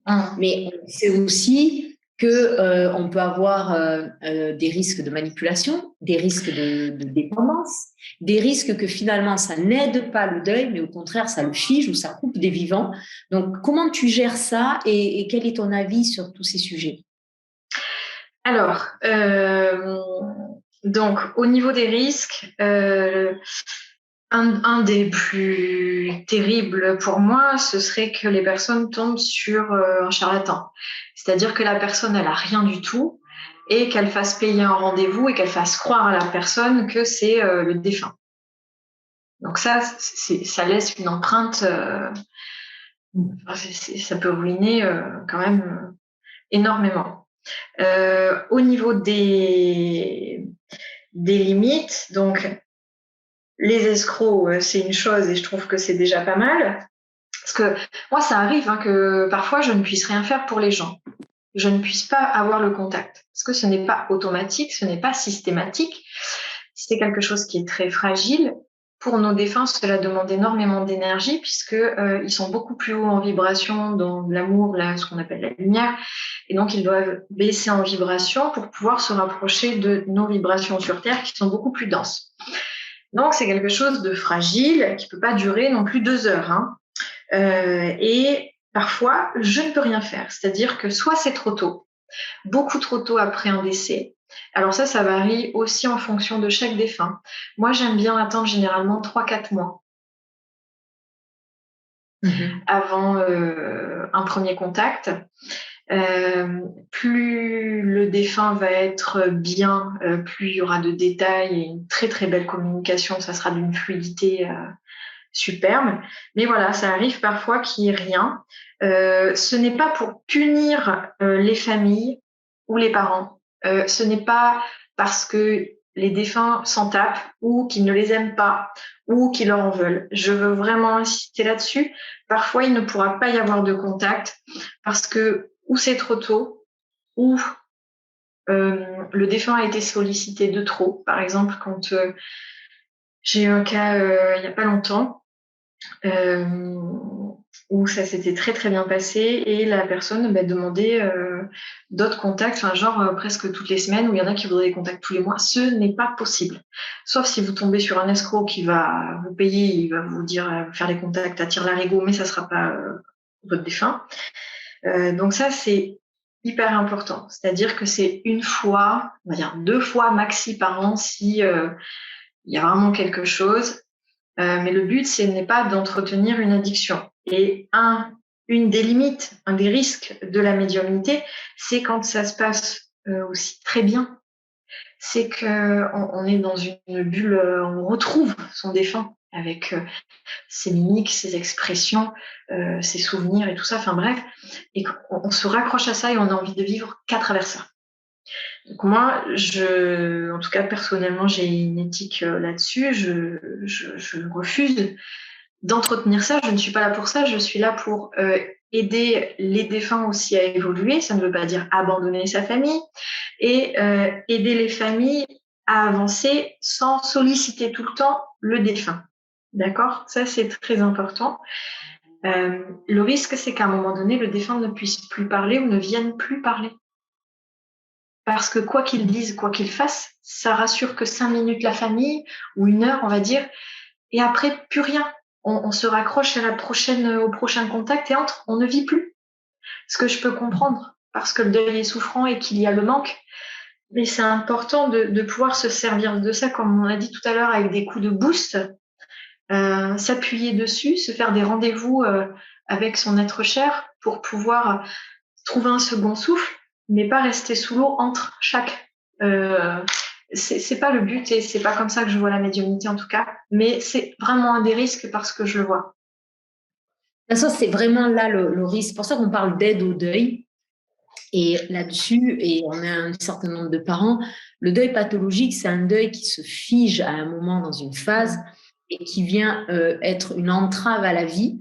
Hum. mais c'est aussi que on peut avoir des risques de manipulation, des risques de dépendance, des risques que finalement ça n'aide pas le deuil, mais au contraire ça le fige ou ça coupe des vivants. Donc comment tu gères ça et quel est ton avis sur tous ces sujets? Alors, donc au niveau des risques, un des plus terribles pour moi, ce serait que les personnes tombent sur un charlatan. C'est-à-dire que la personne, elle n'a rien du tout et qu'elle fasse payer un rendez-vous et qu'elle fasse croire à la personne que c'est le défunt. Donc ça laisse une empreinte, ça peut ruiner quand même énormément. Au niveau des limites, donc les escrocs, c'est une chose et je trouve que c'est déjà pas mal. Parce que moi, ça arrive que parfois je ne puisse rien faire pour les gens. Je ne puisse pas avoir le contact. Parce que ce n'est pas automatique, ce n'est pas systématique. C'est quelque chose qui est très fragile. Pour nos défunts, cela demande énormément d'énergie puisque ils sont beaucoup plus hauts en vibration dans l'amour, là, ce qu'on appelle la lumière. Et donc, ils doivent baisser en vibration pour pouvoir se rapprocher de nos vibrations sur Terre qui sont beaucoup plus denses. Donc, c'est quelque chose de fragile qui ne peut pas durer non plus 2 heures. Et parfois, je ne peux rien faire. C'est-à-dire que soit c'est trop tôt, beaucoup trop tôt après un décès. Alors ça varie aussi en fonction de chaque défunt. Moi, j'aime bien attendre généralement 3-4 mois avant un premier contact. Plus le défunt va être bien, plus il y aura de détails et une très très belle communication. Ça sera d'une fluidité superbe. Mais voilà, ça arrive parfois qu'il n'y ait rien. Ce n'est pas pour punir les familles ou les parents. Ce n'est pas parce que les défunts s'en tapent ou qu'ils ne les aiment pas ou qu'ils leur en veulent. Je veux vraiment insister là-dessus. Parfois, il ne pourra pas y avoir de contact parce que ou c'est trop tôt ou le défunt a été sollicité de trop. Par exemple, quand j'ai eu un cas il n'y a pas longtemps, où ça s'était très très bien passé et la personne demandait d'autres contacts, enfin genre presque toutes les semaines, où il y en a qui voudraient des contacts tous les mois. Ce n'est pas possible. Sauf si vous tombez sur un escroc qui va vous payer, il va vous dire faire des contacts à tire-larigot, mais ça ne sera pas votre défunt. Donc ça, c'est hyper important. C'est-à-dire que c'est une fois, on va dire 2 fois maxi par an si il y a vraiment quelque chose. Mais le but, ce n'est pas d'entretenir une addiction. Et une des limites, un des risques de la médiumnité, c'est quand ça se passe aussi très bien. C'est qu'on est dans une bulle, on retrouve son défunt avec ses mimiques, ses expressions, ses souvenirs et tout ça, enfin bref, et on se raccroche à ça et on a envie de vivre qu'à travers ça. Donc moi, en tout cas personnellement, j'ai une éthique là-dessus. Je refuse d'entretenir ça. Je ne suis pas là pour ça. Je suis là pour aider les défunts aussi à évoluer. Ça ne veut pas dire abandonner sa famille et aider les familles à avancer sans solliciter tout le temps le défunt. D'accord ? Ça, c'est très important. Le risque, c'est qu'à un moment donné, le défunt ne puisse plus parler ou ne vienne plus parler. Parce que quoi qu'ils disent, quoi qu'ils fassent, ça rassure que 5 minutes la famille, ou 1 heure, on va dire, et après, plus rien. On se raccroche au prochain contact et on ne vit plus. Ce que je peux comprendre, parce que le deuil est souffrant et qu'il y a le manque. Mais c'est important de pouvoir se servir de ça, comme on l'a dit tout à l'heure, avec des coups de boost, s'appuyer dessus, se faire des rendez-vous avec son être cher pour pouvoir trouver un second souffle, mais pas rester sous l'eau entre chaque. C'est pas le but et c'est pas comme ça que je vois la médiumnité en tout cas, mais c'est vraiment un des risques parce que je le vois. De toute façon, c'est vraiment là le risque. C'est pour ça qu'on parle d'aide au deuil. Et là-dessus, et on a un certain nombre de parents, le deuil pathologique, c'est un deuil qui se fige à un moment dans une phase et qui vient être une entrave à la vie.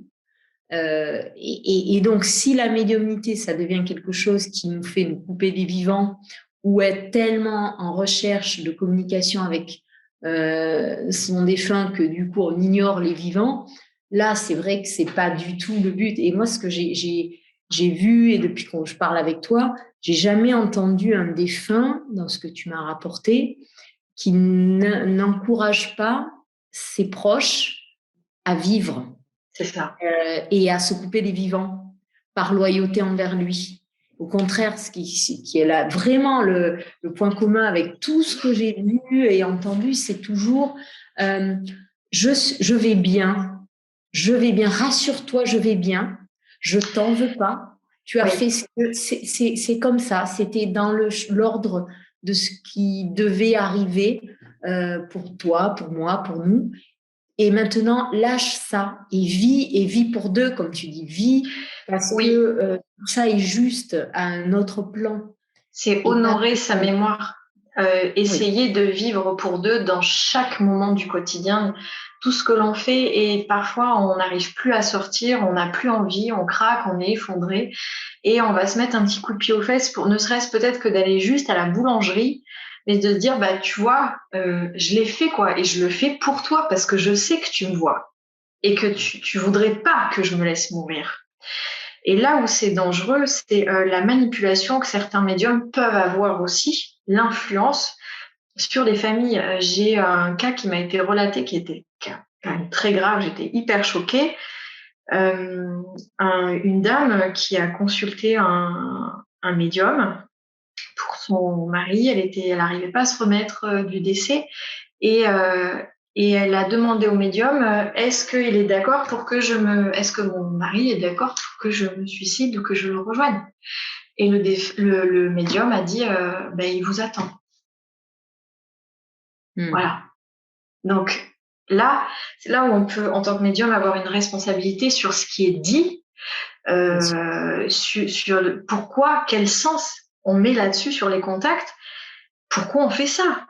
Et donc, si la médiumnité, ça devient quelque chose qui nous fait nous couper des vivants ou être tellement en recherche de communication avec son défunt que du coup, on ignore les vivants, là, c'est vrai que c'est pas du tout le but. Et moi, ce que j'ai vu, et depuis que je parle avec toi, j'ai jamais entendu un défunt, dans ce que tu m'as rapporté, qui n'encourage pas ses proches à vivre. C'est ça. Et à se couper des vivants par loyauté envers lui. Au contraire, ce qui est là vraiment le point commun avec tout ce que j'ai vu et entendu, c'est toujours je vais bien, rassure-toi, je vais bien, je t'en veux pas. Tu as fait, c'est comme ça, c'était dans l'ordre de ce qui devait arriver pour toi, pour moi, pour nous. Et maintenant, lâche ça et vis pour deux, comme tu dis, vis parce que tout ça est juste à un autre plan. C'est honorer sa mémoire, essayer de vivre pour deux dans chaque moment du quotidien. Tout ce que l'on fait et parfois on n'arrive plus à sortir, on n'a plus envie, on craque, on est effondré et on va se mettre un petit coup de pied aux fesses pour ne serait-ce peut-être que d'aller juste à la boulangerie mais de dire bah tu vois je l'ai fait quoi et je le fais pour toi parce que je sais que tu me vois et que tu voudrais pas que je me laisse mourir. Et là où c'est dangereux, c'est la manipulation que certains médiums peuvent avoir aussi, l'influence sur les familles. J'ai un cas qui m'a été relaté qui était quand même très grave, j'étais hyper choquée. Une dame qui a consulté un médium pour son mari, elle n'arrivait pas à se remettre du décès et elle a demandé au médium est-ce qu'il est d'accord pour que est-ce que mon mari est d'accord pour que je me suicide ou que je le rejoigne. Et le médium a dit ben, il vous attend. Voilà. Donc là, c'est là où on peut, en tant que médium, avoir une responsabilité sur ce qui est dit, sur pourquoi, quel sens on met là-dessus sur les contacts, pourquoi on fait ça.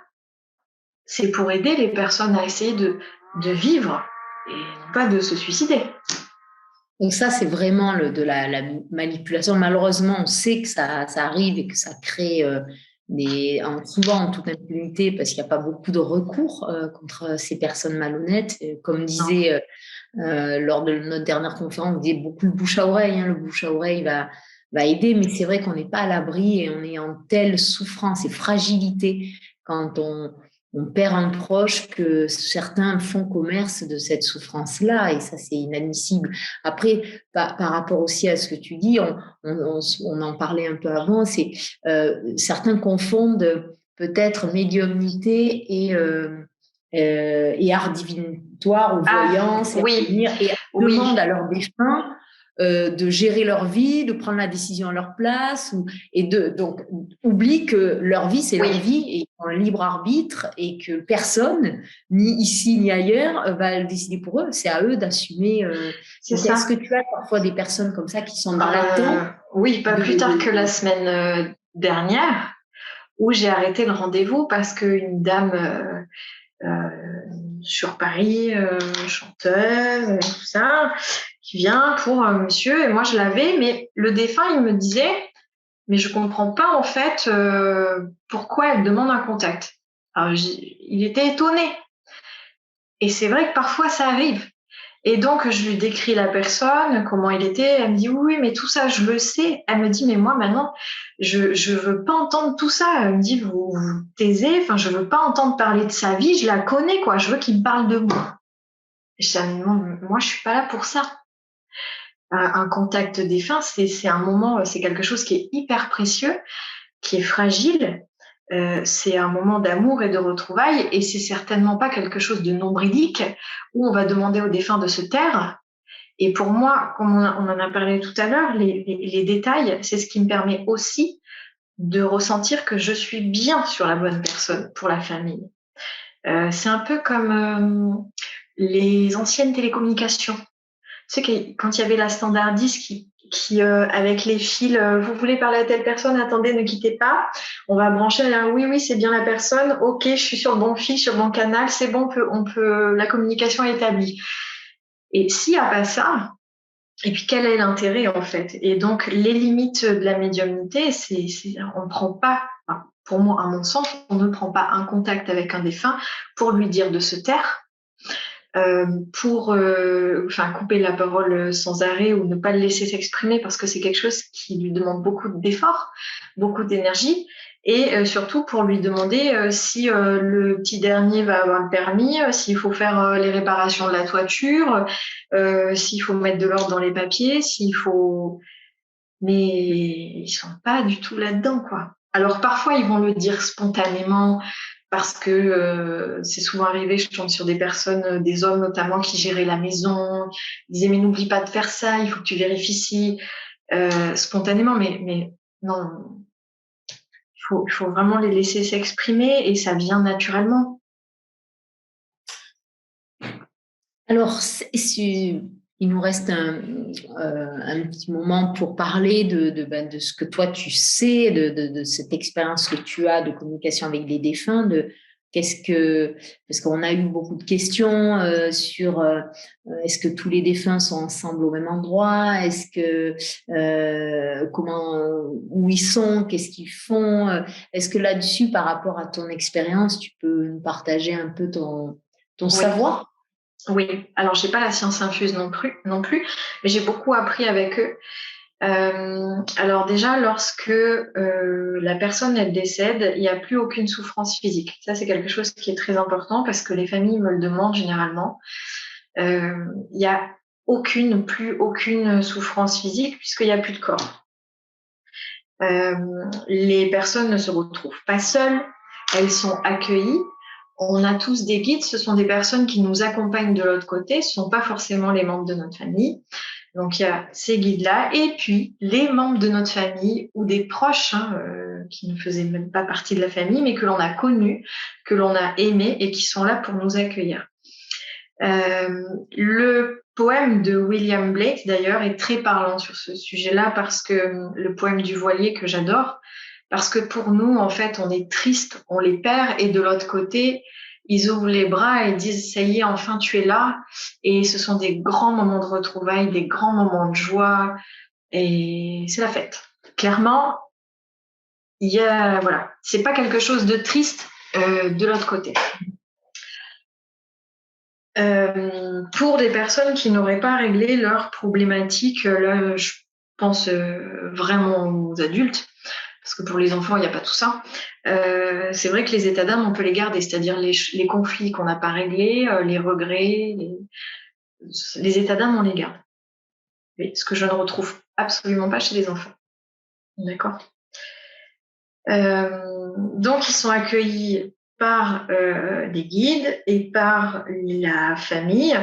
C'est pour aider les personnes à essayer de vivre et non pas de se suicider. Donc ça, c'est vraiment de la manipulation. Malheureusement, on sait que ça arrive et que ça crée souvent en toute impunité parce qu'il n'y a pas beaucoup de recours contre ces personnes malhonnêtes. Comme disait lors de notre dernière conférence, on disait beaucoup le bouche à oreille. Le bouche à oreille va aider, mais c'est vrai qu'on n'est pas à l'abri et on est en telle souffrance et fragilité quand on perd un proche que certains font commerce de cette souffrance-là et ça, c'est inadmissible. Après, par rapport aussi à ce que tu dis, on en parlait un peu avant, c'est certains confondent peut-être médiumnité et art divinatoire ou voyance et demandent à leurs défunts de gérer leur vie, de prendre la décision à leur place, donc oublie que leur vie c'est leur vie et ils ont un libre arbitre et que personne, ni ici ni ailleurs, va le décider pour eux. C'est à eux d'assumer. Est-ce que tu as parfois des personnes comme ça qui sont dans l'attente? Oui, pas plus tard que la semaine dernière où j'ai arrêté le rendez-vous parce qu'une dame sur Paris, chanteuse, tout ça, qui vient pour un monsieur, et moi je l'avais, mais le défunt, il me disait, mais je comprends pas en fait pourquoi elle demande un contact. Alors, il était étonné. Et c'est vrai que parfois ça arrive. Et donc, je lui décris la personne, comment il était. Elle me dit, oui, mais tout ça, je le sais. Elle me dit, mais moi, maintenant, je veux pas entendre tout ça. Elle me dit, vous taisez. Enfin, je veux pas entendre parler de sa vie. Je la connais, quoi. Je veux qu'il me parle de moi. Je dis, moi, je suis pas là pour ça. Un contact défunt, c'est un moment, c'est quelque chose qui est hyper précieux, qui est fragile. C'est un moment d'amour et de retrouvailles et c'est certainement pas quelque chose de nombrilique où on va demander au défunt de se taire. Et pour moi, comme on en a parlé tout à l'heure, les détails, c'est ce qui me permet aussi de ressentir que je suis bien sur la bonne personne pour la famille. C'est un peu comme les anciennes télécommunications. Tu sais que quand il y avait la standardiste qui qui avec les fils, vous voulez parler à telle personne, attendez, ne quittez pas. On va brancher, là, oui, c'est bien la personne. Ok, je suis sur le bon fil, sur le bon canal, c'est bon, la communication est établie. Et s'il n'y a pas ça, et puis quel est l'intérêt en fait? Et donc les limites de la médiumnité, on ne prend pas, enfin, pour moi, à mon sens, on ne prend pas un contact avec un défunt pour lui dire de se taire. Pour couper la parole sans arrêt ou ne pas le laisser s'exprimer parce que c'est quelque chose qui lui demande beaucoup d'efforts, beaucoup d'énergie et surtout pour lui demander si le petit dernier va avoir le permis, s'il faut faire les réparations de la toiture, s'il faut mettre de l'ordre dans les papiers, mais ils sont pas du tout là-dedans, quoi. Alors parfois ils vont le dire spontanément parce que c'est souvent arrivé, je tombe sur des personnes, des hommes notamment qui géraient la maison, ils disaient mais n'oublie pas de faire ça, il faut que tu vérifies si spontanément, mais non, il faut vraiment les laisser s'exprimer et ça vient naturellement. Alors, il nous reste un petit moment pour parler de ce que toi tu sais, de cette expérience que tu as de communication avec des défunts, parce qu'on a eu beaucoup de questions sur est-ce que tous les défunts sont ensemble au même endroit, est-ce que où ils sont, qu'est-ce qu'ils font, est-ce que là-dessus, par rapport à ton expérience, tu peux nous partager un peu ton savoir? Oui, alors j'ai pas la science infuse non plus, mais j'ai beaucoup appris avec eux. Alors déjà, lorsque la personne elle décède, il n'y a plus aucune souffrance physique. Ça, c'est quelque chose qui est très important parce que les familles me le demandent généralement. Il n'y a plus aucune souffrance physique puisqu'il n'y a plus de corps. Les personnes ne se retrouvent pas seules, elles sont accueillies. On a tous des guides, ce sont des personnes qui nous accompagnent de l'autre côté, ce ne sont pas forcément les membres de notre famille. Donc il y a ces guides-là, et puis les membres de notre famille ou des proches qui ne faisaient même pas partie de la famille, mais que l'on a connus, que l'on a aimés et qui sont là pour nous accueillir. Le poème de William Blake, d'ailleurs, est très parlant sur ce sujet-là, parce que le poème du voilier que j'adore, parce que pour nous, en fait, on est triste, on les perd, et de l'autre côté, ils ouvrent les bras et disent, ça y est, enfin, tu es là. Et ce sont des grands moments de retrouvailles, des grands moments de joie, et c'est la fête. Clairement, voilà, c'est pas quelque chose de triste de l'autre côté. Pour des personnes qui n'auraient pas réglé leurs problématiques, là, je pense vraiment aux adultes, parce que pour les enfants, il n'y a pas tout ça. C'est vrai que les états d'âme, on peut les garder, c'est-à-dire les conflits qu'on n'a pas réglés, les regrets, les états d'âme, on les garde. Mais ce que je ne retrouve absolument pas chez les enfants. D'accord. Donc, ils sont accueillis par des guides et par la famille.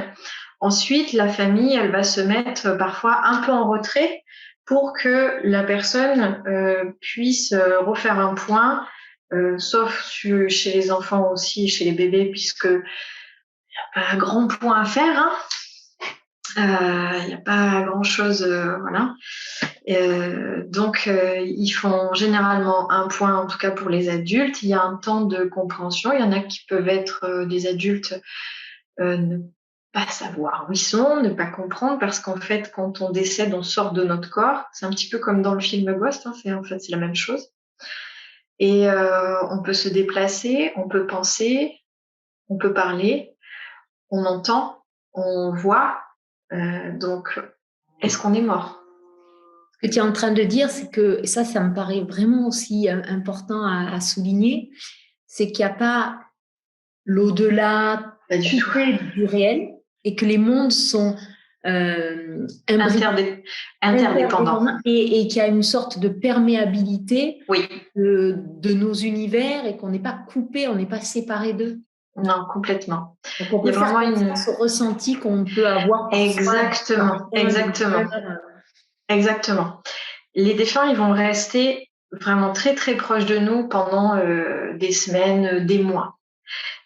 Ensuite, la famille, elle va se mettre parfois un peu en retrait pour que la personne puisse refaire un point, sauf chez les enfants aussi, chez les bébés, puisque il n'y a pas un grand point à faire. Hein. Il n'y a pas grand-chose, voilà. Donc, ils font généralement un point, en tout cas pour les adultes. Il y a un temps de compréhension. Il y en a qui peuvent être des adultes, ne pas savoir où ils sont, ne pas comprendre, parce qu'en fait, quand on décède, on sort de notre corps. C'est un petit peu comme dans le film Ghost, hein, c'est la même chose. Et on peut se déplacer, on peut penser, on peut parler, on entend, on voit. Donc, est-ce qu'on est mort ? Ce que tu es en train de dire, c'est que, et ça me paraît vraiment aussi important à souligner, c'est qu'il n'y a pas l'au-delà coupé du réel et que les mondes sont interdépendants et qu'il y a une sorte de perméabilité de nos univers et qu'on n'est pas coupé, on n'est pas séparé d'eux. Non, complètement. Donc on peut faire confiance au ressenti qu'on peut avoir. Exactement. Les défunts, ils vont rester vraiment très très proches de nous pendant des semaines, des mois.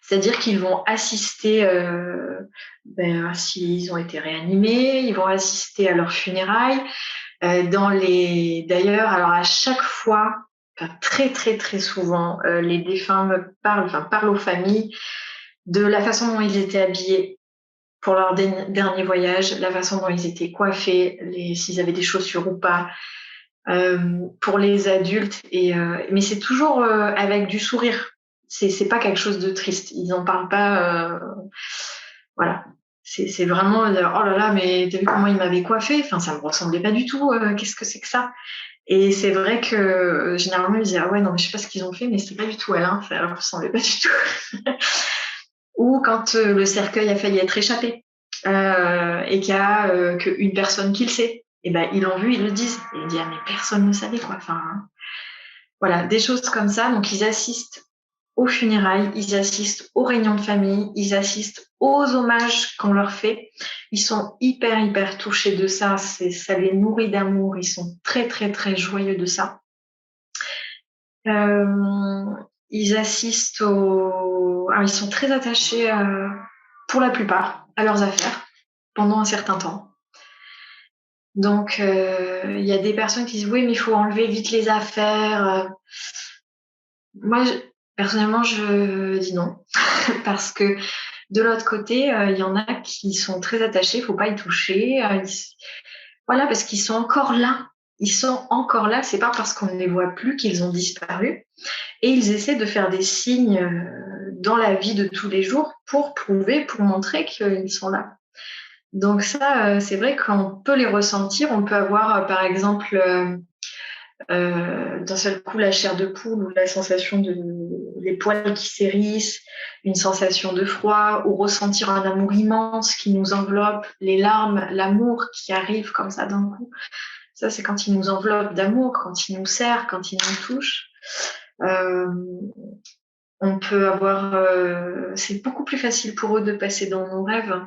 C'est-à-dire qu'ils vont assister, s'ils ont été réanimés, ils vont assister à leurs funérailles. D'ailleurs, alors à chaque fois, enfin, très très très souvent, les défunts parlent aux familles de la façon dont ils étaient habillés pour leur dernier voyage, la façon dont ils étaient coiffés, s'ils avaient des chaussures ou pas, pour les adultes. Mais c'est toujours avec du sourire. C'est pas quelque chose de triste. Ils en parlent pas. Voilà. C'est vraiment oh là là, mais t'as vu comment il m'avait coiffé? Enfin, ça me ressemblait pas du tout. Qu'est-ce que c'est que ça? Et c'est vrai que généralement ils disaient ah ouais non mais je sais pas ce qu'ils ont fait, mais c'était pas du tout elle. Hein, ça leur ressemblait pas du tout. Ou quand le cercueil a failli être échappé et qu'il y a qu'une personne qui le sait, et ben ils l'ont vu, ils le disent. Et ils disent ah mais personne ne savait quoi. Enfin voilà, des choses comme ça. Donc ils assistent aux funérailles, ils assistent aux réunions de famille, ils assistent aux hommages qu'on leur fait. Ils sont hyper hyper touchés de ça. Ça les nourrit d'amour. Ils sont très très très joyeux de ça. Ils assistent ils sont très attachés, pour la plupart, à leurs affaires pendant un certain temps. Donc, il y a des personnes qui disent oui, mais il faut enlever vite les affaires. Moi, personnellement, je dis non. Parce que de l'autre côté, il y en a qui sont très attachés, il ne faut pas y toucher. Voilà, parce qu'ils sont encore là. Ils sont encore là, c'est pas parce qu'on ne les voit plus qu'ils ont disparu. Et ils essaient de faire des signes dans la vie de tous les jours pour prouver, pour montrer qu'ils sont là. Donc ça, c'est vrai qu'on peut les ressentir. On peut avoir, par exemple, d'un seul coup, la chair de poule ou la sensation les poils qui s'hérissent, une sensation de froid, ou ressentir un amour immense qui nous enveloppe, les larmes, l'amour qui arrive comme ça d'un coup. Ça, c'est quand il nous enveloppe d'amour, quand il nous serre, quand il nous touche. On peut avoir, c'est beaucoup plus facile pour eux de passer dans nos rêves.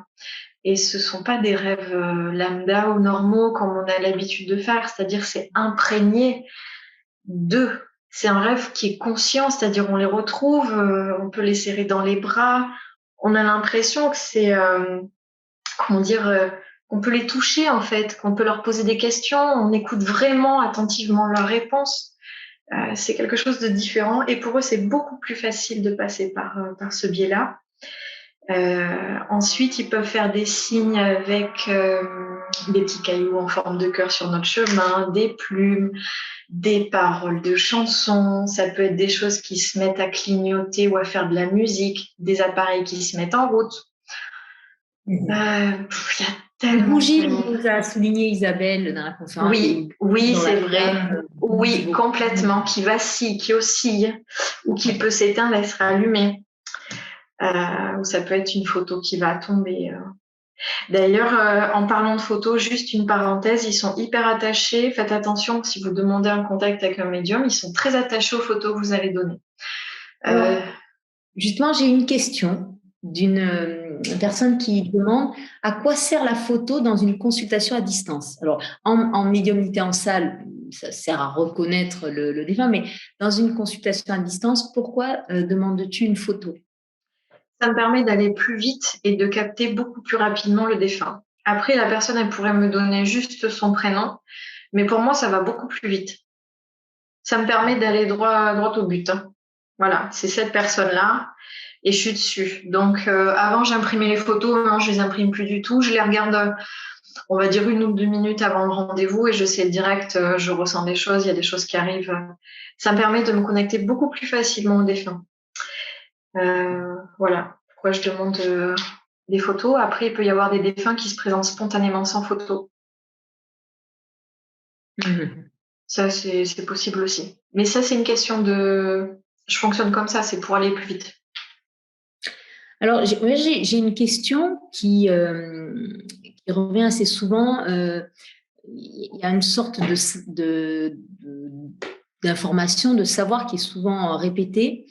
Et ce ne sont pas des rêves lambda ou normaux comme on a l'habitude de faire, c'est-à-dire c'est imprégné d'eux. C'est un rêve qui est conscient, c'est-à-dire on les retrouve, on peut les serrer dans les bras, on a l'impression que c'est, comment dire, qu'on peut les toucher en fait, qu'on peut leur poser des questions, on écoute vraiment attentivement leurs réponses. C'est quelque chose de différent et pour eux c'est beaucoup plus facile de passer par ce biais-là. Ensuite, ils peuvent faire des signes avec des petits cailloux en forme de cœur sur notre chemin, des plumes, des paroles de chansons. Ça peut être des choses qui se mettent à clignoter ou à faire de la musique, des appareils qui se mettent en route. Il y a tellement. Les bougies, vous a souligné Isabelle dans la conférence. Oui, c'est vrai. Oui, complètement. Qui vacille, qui oscille, ou qui peut s'éteindre et se rallumer. Ou ça peut être une photo qui va tomber. D'ailleurs, en parlant de photos, juste une parenthèse, ils sont hyper attachés. Faites attention, si vous demandez un contact avec un médium, ils sont très attachés aux photos que vous allez donner. Justement, j'ai une question d'une personne qui demande à quoi sert la photo dans une consultation à distance. Alors, en médiumnité en salle, ça sert à reconnaître le défunt, mais dans une consultation à distance, pourquoi demandes-tu une photo ? Ça me permet d'aller plus vite et de capter beaucoup plus rapidement le défunt. Après, la personne, elle pourrait me donner juste son prénom, mais pour moi, ça va beaucoup plus vite. Ça me permet d'aller droit au but. Hein. Voilà, c'est cette personne-là et je suis dessus. Donc, avant, j'imprimais les photos, maintenant, je les imprime plus du tout. Je les regarde, on va dire 1 ou 2 minutes avant le rendez-vous et je sais direct, je ressens des choses, il y a des choses qui arrivent. Ça me permet de me connecter beaucoup plus facilement au défunt. Voilà pourquoi je demande des photos. Après, il peut y avoir des défunts qui se présentent spontanément sans photo. Ça, c'est possible aussi. Mais ça, c'est une question de... Je fonctionne comme ça, c'est pour aller plus vite. Alors, j'ai une question qui revient assez souvent. Il y a une sorte d'information, de savoir qui est souvent répétée.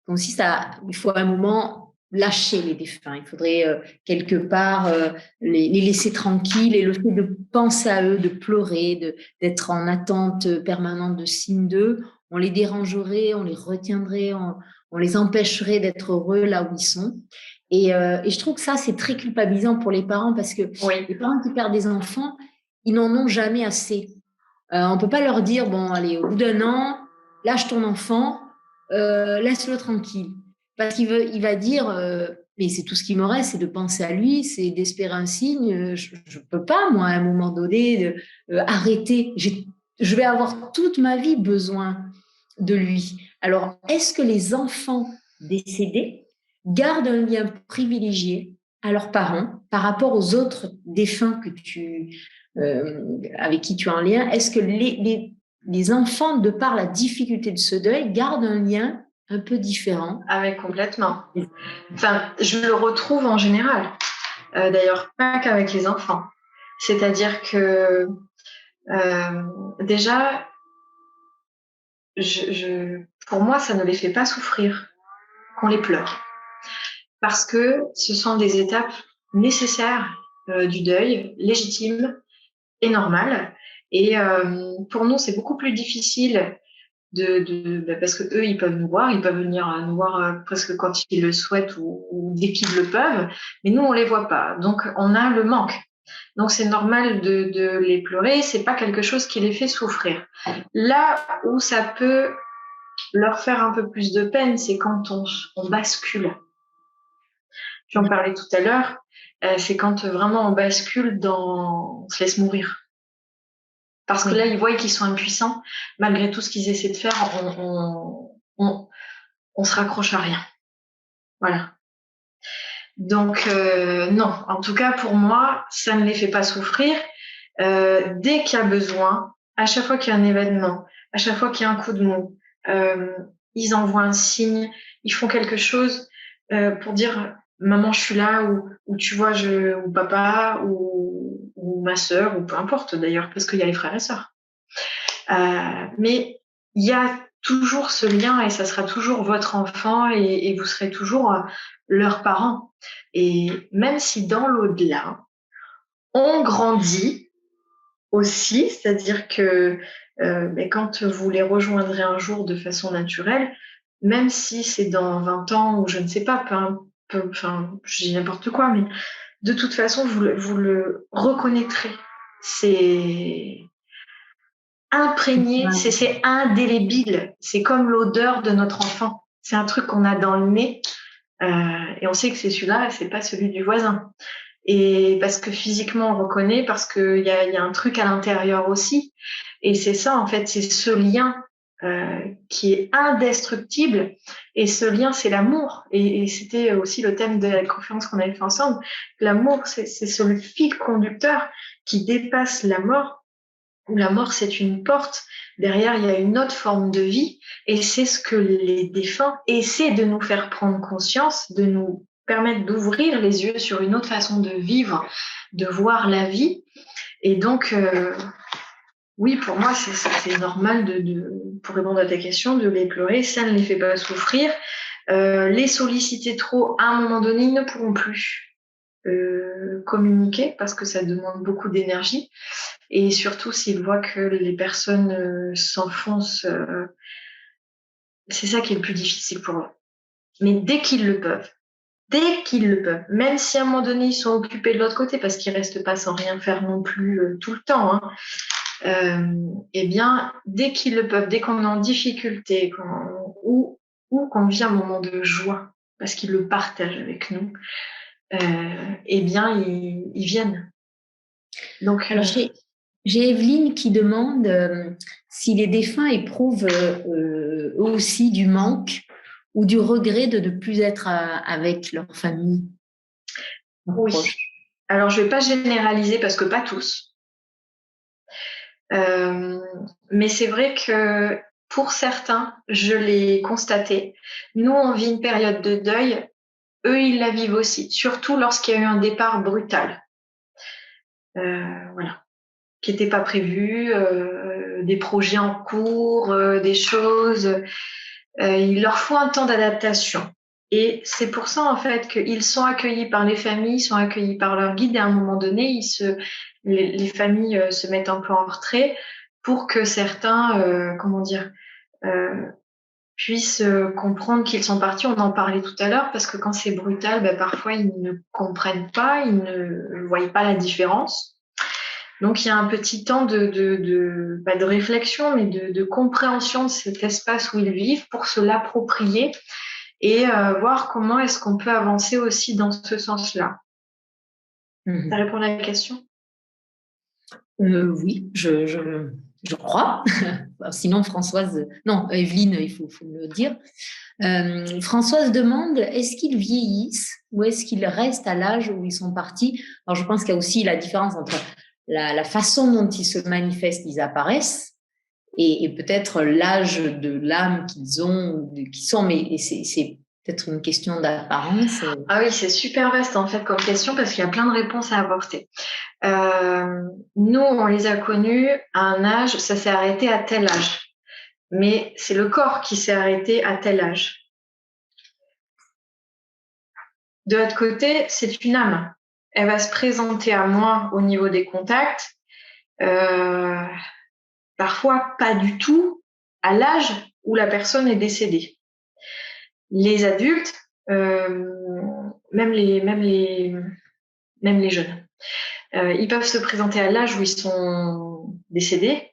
Donc, il faut à un moment lâcher les défunts. Il faudrait quelque part les laisser tranquilles et le fait de penser à eux, de pleurer, d'être en attente permanente de signes d'eux, on les dérangerait, on les retiendrait, on les empêcherait d'être heureux là où ils sont. Et je trouve que ça, c'est très culpabilisant pour les parents parce que les parents qui perdent des enfants, ils n'en ont jamais assez. On ne peut pas leur dire, bon, allez, au bout d'un an, lâche ton enfant, laisse-le tranquille. Parce il va dire, mais c'est tout ce qui me reste, c'est de penser à lui, c'est d'espérer un signe. Je ne peux pas, moi, à un moment donné, arrêter. Je vais avoir toute ma vie besoin de lui. Alors, est-ce que les enfants décédés gardent un lien privilégié à leurs parents par rapport aux autres défunts avec qui tu es en lien? Est-ce que les enfants, de par la difficulté de ce deuil, gardent un lien un peu différent? Ah oui, complètement. Enfin, je le retrouve en général. D'ailleurs, pas qu'avec les enfants. C'est-à-dire que déjà, pour moi, ça ne les fait pas souffrir qu'on les pleure. Parce que ce sont des étapes nécessaires du deuil, légitimes et normales. Et pour nous, c'est beaucoup plus difficile parce que eux, ils peuvent nous voir, ils peuvent venir nous voir presque quand ils le souhaitent ou dès qu'ils le peuvent, mais nous, on les voit pas. Donc, on a le manque. Donc, c'est normal de les pleurer. C'est pas quelque chose qui les fait souffrir. Là où ça peut leur faire un peu plus de peine, c'est quand on bascule. Tu en parlais tout à l'heure, c'est quand vraiment on bascule on se laisse mourir. Parce que là, ils voient qu'ils sont impuissants. Malgré tout ce qu'ils essaient de faire, on se raccroche à rien. Voilà. Donc, non. En tout cas, pour moi, ça ne les fait pas souffrir. Dès qu'il y a besoin, à chaque fois qu'il y a un événement, à chaque fois qu'il y a un coup de mou, ils envoient un signe, ils font quelque chose pour dire maman, je suis là, ou tu vois, ou papa, ou ma sœur, ou peu importe d'ailleurs, parce qu'il y a les frères et sœurs. Mais il y a toujours ce lien et ça sera toujours votre enfant et vous serez toujours leurs parents. Et même si dans l'au-delà, on grandit aussi, c'est-à-dire que quand vous les rejoindrez un jour de façon naturelle, même si c'est dans 20 ans ou je ne sais pas, enfin, je dis n'importe quoi, mais de toute façon, vous le reconnaîtrez. C'est imprégné, c'est indélébile. C'est comme l'odeur de notre enfant. C'est un truc qu'on a dans le nez et on sait que c'est celui-là et c'est pas celui du voisin. Et parce que physiquement on reconnaît, parce qu'il y a un truc à l'intérieur aussi. Et c'est ça, en fait, c'est ce lien qui est indestructible. Et ce lien, c'est l'amour. Et c'était aussi le thème de la conférence qu'on avait fait ensemble. L'amour, c'est le fil conducteur qui dépasse la mort. Où la mort, c'est une porte. Derrière, il y a une autre forme de vie. Et c'est ce que les défunts essaient de nous faire prendre conscience, de nous permettre d'ouvrir les yeux sur une autre façon de vivre, de voir la vie. Et donc, oui, pour moi, c'est normal pour répondre à ta question, de les pleurer. Ça ne les fait pas souffrir. Les solliciter trop, à un moment donné, ils ne pourront plus communiquer parce que ça demande beaucoup d'énergie. Et surtout, s'ils voient que les personnes s'enfoncent, c'est ça qui est le plus difficile pour eux. Mais dès qu'ils le peuvent, même si à un moment donné, ils sont occupés de l'autre côté, parce qu'ils ne restent pas sans rien faire non plus tout le temps, eh bien, dès qu'ils le peuvent, dès qu'on est en difficulté, ou qu'on vit un moment de joie, parce qu'ils le partagent avec nous, eh bien, ils viennent. Donc, alors, j'ai Evelyne qui demande si les défunts éprouvent eux aussi du manque ou du regret de ne plus être avec leur famille. Oui. Alors, je ne vais pas généraliser parce que pas tous. Mais c'est vrai que pour certains, je l'ai constaté. Nous, on vit une période de deuil. Eux, ils la vivent aussi, surtout lorsqu'il y a eu un départ brutal. Voilà. Qui n'était pas prévu, des projets en cours, des choses. Il leur faut un temps d'adaptation. Et c'est pour ça, en fait, qu'ils sont accueillis par les familles, sont accueillis par leur guide, et à un moment donné, les familles se mettent un peu en retrait pour que certains, puissent comprendre qu'ils sont partis. On en parlait tout à l'heure, parce que quand c'est brutal, parfois, ils ne comprennent pas, ils ne voient pas la différence. Donc, il y a un petit temps pas de réflexion, mais de compréhension de cet espace où ils vivent pour se l'approprier et voir comment est-ce qu'on peut avancer aussi dans ce sens-là. Ça répond à la question? Oui, je crois. Sinon, Françoise, non, Evelyne, il faut me le dire. Françoise demande, est-ce qu'ils vieillissent ou est-ce qu'ils restent à l'âge où ils sont partis? Alors, je pense qu'il y a aussi la différence entre la façon dont ils se manifestent, ils apparaissent, et peut-être l'âge de l'âme qu'ils ont, qui sont, mais c'est peut-être une question d'apparence. Ah oui, c'est super vaste en fait comme question parce qu'il y a plein de réponses à apporter. Nous, on les a connus à un âge, ça s'est arrêté à tel âge. Mais c'est le corps qui s'est arrêté à tel âge. De l'autre côté, c'est une âme. Elle va se présenter à moi au niveau des contacts, parfois pas du tout à l'âge où la personne est décédée. Les adultes, même les jeunes, ils peuvent se présenter à l'âge où ils sont décédés.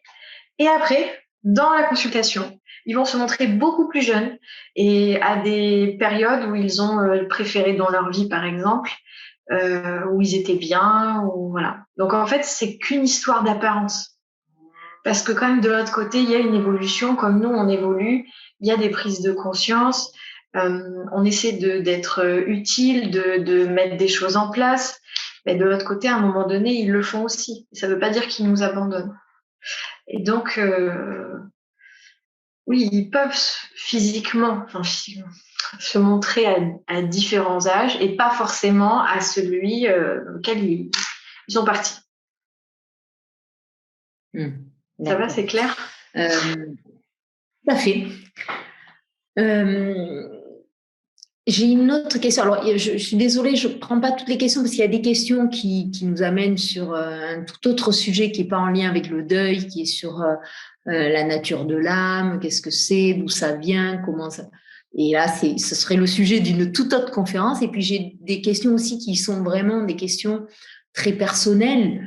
Et après, dans la consultation, ils vont se montrer beaucoup plus jeunes et à des périodes où ils ont préféré dans leur vie, par exemple, où ils étaient bien, ou voilà. Donc en fait, c'est qu'une histoire d'apparence. Parce que quand même, de l'autre côté, il y a une évolution, comme nous, on évolue, il y a des prises de conscience, on essaie d'être utile, de mettre des choses en place. Mais de l'autre côté, à un moment donné, ils le font aussi. Ça ne veut pas dire qu'ils nous abandonnent. Et donc, oui, ils peuvent physiquement se montrer à différents âges et pas forcément à celui auquel ils sont partis. Ça va, c'est clair? Tout à fait. J'ai une autre question. Alors, je suis désolée, je ne prends pas toutes les questions parce qu'il y a des questions qui nous amènent sur un tout autre sujet qui n'est pas en lien avec le deuil, qui est sur la nature de l'âme, qu'est-ce que c'est, d'où ça vient, comment ça... Et là, ce serait le sujet d'une toute autre conférence. Et puis, j'ai des questions aussi qui sont vraiment des questions très personnelles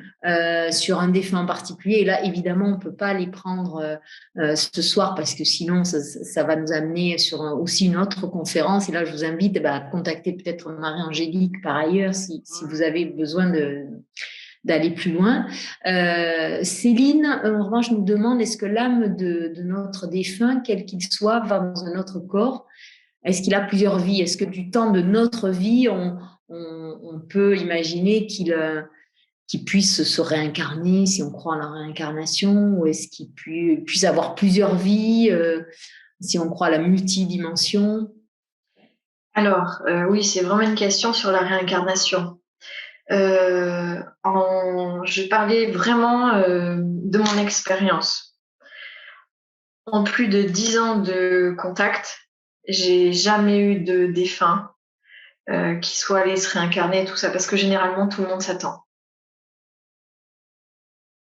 sur un défunt en particulier. Et là, évidemment, on ne peut pas les prendre ce soir parce que sinon, ça va nous amener sur aussi une autre conférence. Et là, je vous invite à contacter peut-être Marie-Angélique par ailleurs si vous avez besoin d'aller plus loin. Céline, en revanche, nous demande, est-ce que l'âme de notre défunt, quel qu'il soit, va dans un autre corps? Est-ce qu'il a plusieurs vies? Est-ce que du temps de notre vie, on peut imaginer qu'il puisse se réincarner, si on croit à la réincarnation, ou est-ce qu'il puisse avoir plusieurs vies, si on croit à la multidimension? Alors, oui, c'est vraiment une question sur la réincarnation. Je parlais vraiment de mon expérience. En plus de 10 ans de contact, j'ai jamais eu de défunt qui soit allé se réincarner, tout ça, parce que généralement, tout le monde s'attend.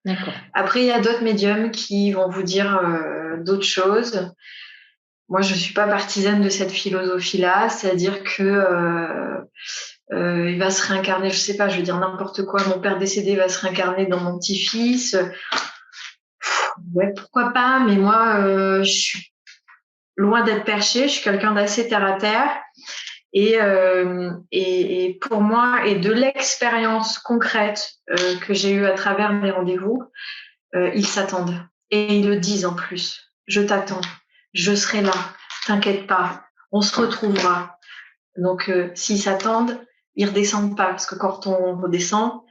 D'accord. Après, il y a d'autres médiums qui vont vous dire d'autres choses. Moi, je ne suis pas partisane de cette philosophie-là, c'est-à-dire que il va se réincarner, je sais pas, je veux dire n'importe quoi, mon père décédé va se réincarner dans mon petit-fils. Ouais, pourquoi pas, mais moi, je suis loin d'être perchée, je suis quelqu'un d'assez terre-à-terre. Et pour moi, et de l'expérience concrète que j'ai eue à travers mes rendez-vous, ils s'attendent. Et ils le disent en plus. Je t'attends, je serai là, t'inquiète pas, on se retrouvera. Donc, s'ils s'attendent, ils redescendent pas, parce que quand on redescend,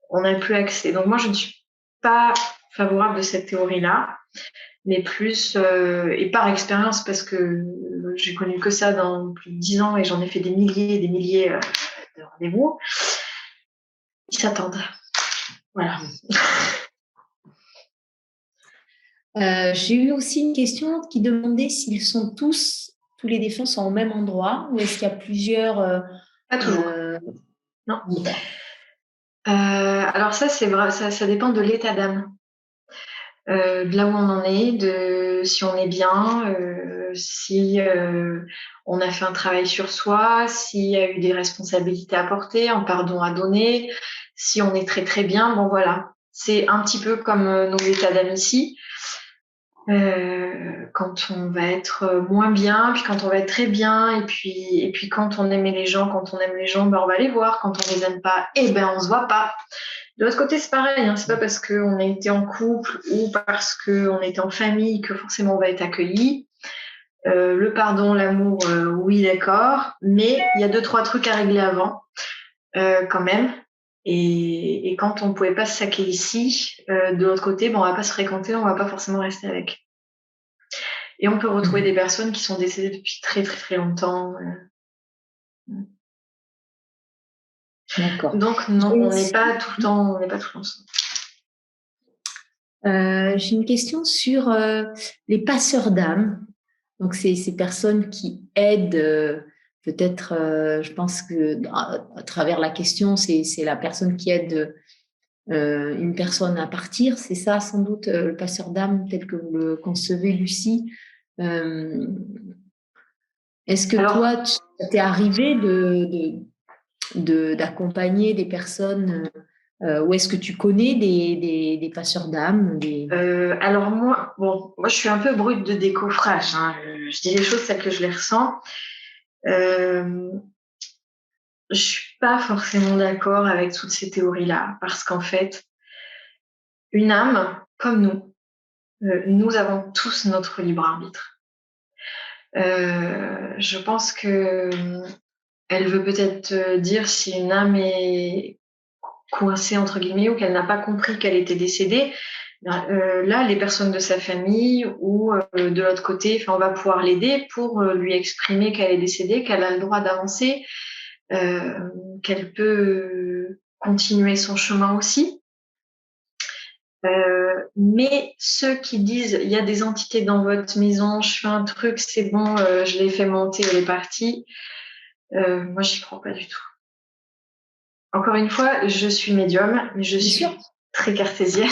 on n'a plus accès. Donc, moi, je ne suis pas favorable de cette théorie-là, mais plus, et par expérience, parce que j'ai connu que ça dans plus de 10 ans et j'en ai fait des milliers et des milliers de rendez-vous, ils s'attendent. Voilà. J'ai eu aussi une question qui demandait s'ils sont tous les défunts sont au même endroit ou est-ce qu'il y a plusieurs... Pas toujours. Non. Alors ça, c'est vrai, ça dépend de l'état d'âme. De là où on en est, de si on est bien, si on a fait un travail sur soi, s'il y a eu des responsabilités à porter, un pardon à donner, si on est très très bien, bon voilà. C'est un petit peu comme nos états d'âme ici. Quand on va être moins bien, puis quand on va être très bien, et puis quand on aimait les gens, quand on aime les gens, ben on va les voir. Quand on les aime pas, eh ben on se voit pas. De l'autre côté, c'est pareil. Hein. C'est pas parce qu'on a été en couple ou parce qu'on était en famille que forcément on va être accueilli. Le pardon, l'amour, oui, d'accord. Mais il y a 2-3 trucs à régler avant, quand même. Et quand on ne pouvait pas se saquer ici, de l'autre côté, ben, on va pas se fréquenter, on va pas forcément rester avec. Et on peut retrouver des personnes qui sont décédées depuis très très très longtemps. D'accord. Donc non, on n'est pas tout le temps, ensemble. J'ai une question sur les passeurs d'âme. Donc, c'est ces personnes qui aident, peut-être, je pense que à travers la question, c'est la personne qui aide une personne à partir. C'est ça, sans doute, le passeur d'âme tel que vous le concevez, Lucie. Euh, Est-ce que Alors, toi, t'es arrivé d'accompagner des personnes ou est-ce que tu connais des passeurs d'âme alors moi, je suis un peu brute de décoffrage. Hein. Je dis les choses telles que je les ressens. Je suis pas forcément d'accord avec toutes ces théories-là, parce qu'en fait, une âme, comme nous avons tous notre libre arbitre. Je pense que elle veut peut-être dire si une âme est coincée entre guillemets ou qu'elle n'a pas compris qu'elle était décédée. Là, les personnes de sa famille ou de l'autre côté, on va pouvoir l'aider pour lui exprimer qu'elle est décédée, qu'elle a le droit d'avancer, qu'elle peut continuer son chemin aussi. Mais ceux qui disent il y a des entités dans votre maison, je fais un truc, c'est bon, je l'ai fait monter, elle est partie. Moi, j'y crois pas du tout. Encore une fois, je suis médium, mais je suis très cartésienne.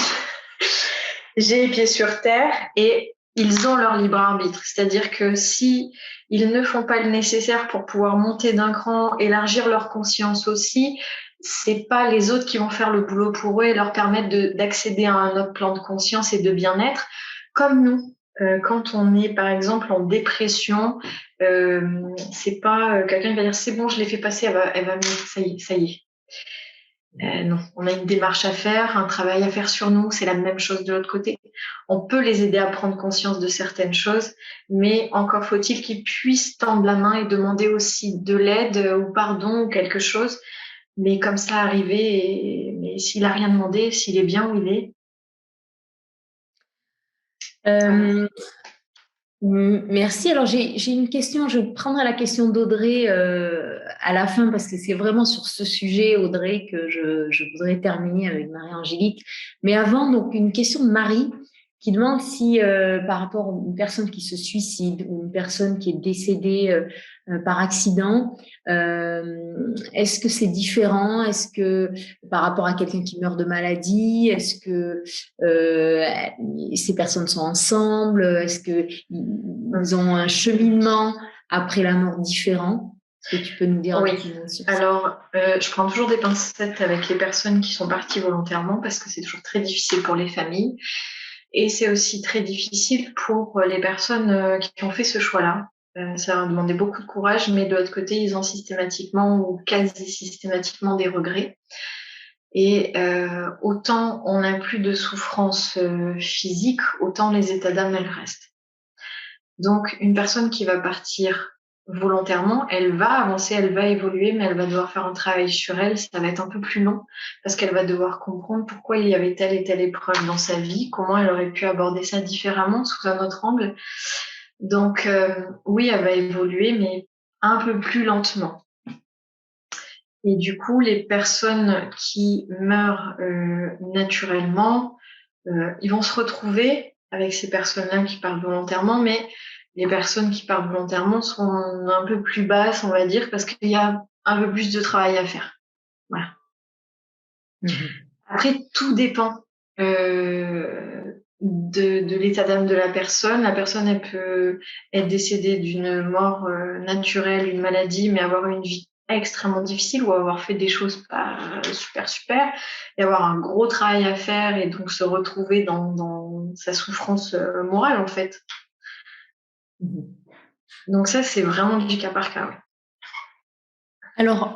J'ai les pieds sur terre et ils ont leur libre arbitre. C'est-à-dire que si ils ne font pas le nécessaire pour pouvoir monter d'un cran, élargir leur conscience aussi, c'est pas les autres qui vont faire le boulot pour eux et leur permettre d'accéder à un autre plan de conscience et de bien-être, comme nous. Quand on est par exemple en dépression, c'est pas quelqu'un qui va dire c'est bon, je l'ai fait passer, elle va mieux, ça y est. Non, on a une démarche à faire, un travail à faire sur nous, c'est la même chose de l'autre côté. On peut les aider à prendre conscience de certaines choses, mais encore faut-il qu'ils puissent tendre la main et demander aussi de l'aide ou pardon ou quelque chose. Mais comme ça arriver, mais s'il a rien demandé, s'il est bien où il est. Merci. Alors, j'ai une question. Je prendrai la question d'Audrey à la fin parce que c'est vraiment sur ce sujet, Audrey, que je voudrais terminer avec Marie-Angélique. Mais avant, donc, une question de Marie qui demande si, par rapport à une personne qui se suicide ou une personne qui est décédée par accident, est-ce que c'est différent? Est-ce que par rapport à quelqu'un qui meurt de maladie, est-ce que ces personnes sont ensemble? Est-ce qu'ils ont un cheminement après la mort différent? Est-ce que tu peux nous dire un petit mot sur ça? Alors, je prends toujours des pincettes avec les personnes qui sont parties volontairement parce que c'est toujours très difficile pour les familles. Et c'est aussi très difficile pour les personnes qui ont fait ce choix-là. Ça leur demandait beaucoup de courage, mais de l'autre côté, ils ont systématiquement ou quasi systématiquement des regrets. Et autant on n'a plus de souffrance physique, autant les états d'âme, elles restent. Donc, une personne qui va partir volontairement, elle va avancer, elle va évoluer, mais elle va devoir faire un travail sur elle. Ça va être un peu plus long parce qu'elle va devoir comprendre pourquoi il y avait telle et telle épreuve dans sa vie, comment elle aurait pu aborder ça différemment, sous un autre angle. Donc, oui, elle va évoluer, mais un peu plus lentement. Et du coup, les personnes qui meurent naturellement, ils vont se retrouver avec ces personnes-là qui partent volontairement, mais les personnes qui partent volontairement sont un peu plus basses, on va dire, parce qu'il y a un peu plus de travail à faire. Voilà. Après, tout dépend de l'état d'âme de la personne. La personne, elle peut être décédée d'une mort naturelle, une maladie, mais avoir une vie extrêmement difficile ou avoir fait des choses pas super et avoir un gros travail à faire et donc se retrouver dans sa souffrance morale en fait. Donc ça, c'est vraiment du cas par cas. Ouais. Alors,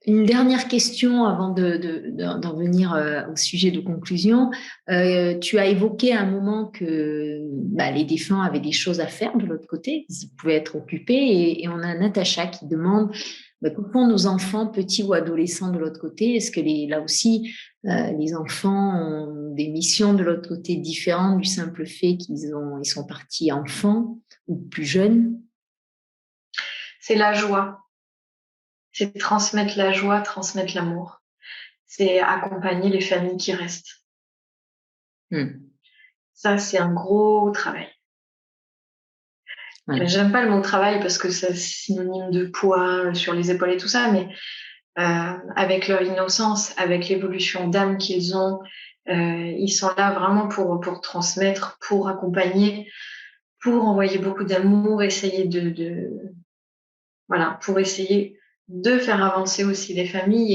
une dernière question avant d'en venir au sujet de conclusion. Tu as évoqué à un moment que les défunts avaient des choses à faire de l'autre côté, ils pouvaient être occupés, et on a Natacha qui demande que font nos enfants, petits ou adolescents, de l'autre côté. Est-ce que là aussi, les enfants ont des missions de l'autre côté différentes du simple fait ils sont partis enfants ou plus jeunes? C'est la joie. C'est transmettre la joie, transmettre l'amour. C'est accompagner les familles qui restent. Ça, c'est un gros travail. Ouais. J'aime pas le mot travail parce que c'est synonyme de poids sur les épaules et tout ça, mais avec leur innocence, avec l'évolution d'âme qu'ils ont, ils sont là vraiment pour transmettre, pour accompagner, pour envoyer beaucoup d'amour, essayer pour essayer de faire avancer aussi les familles.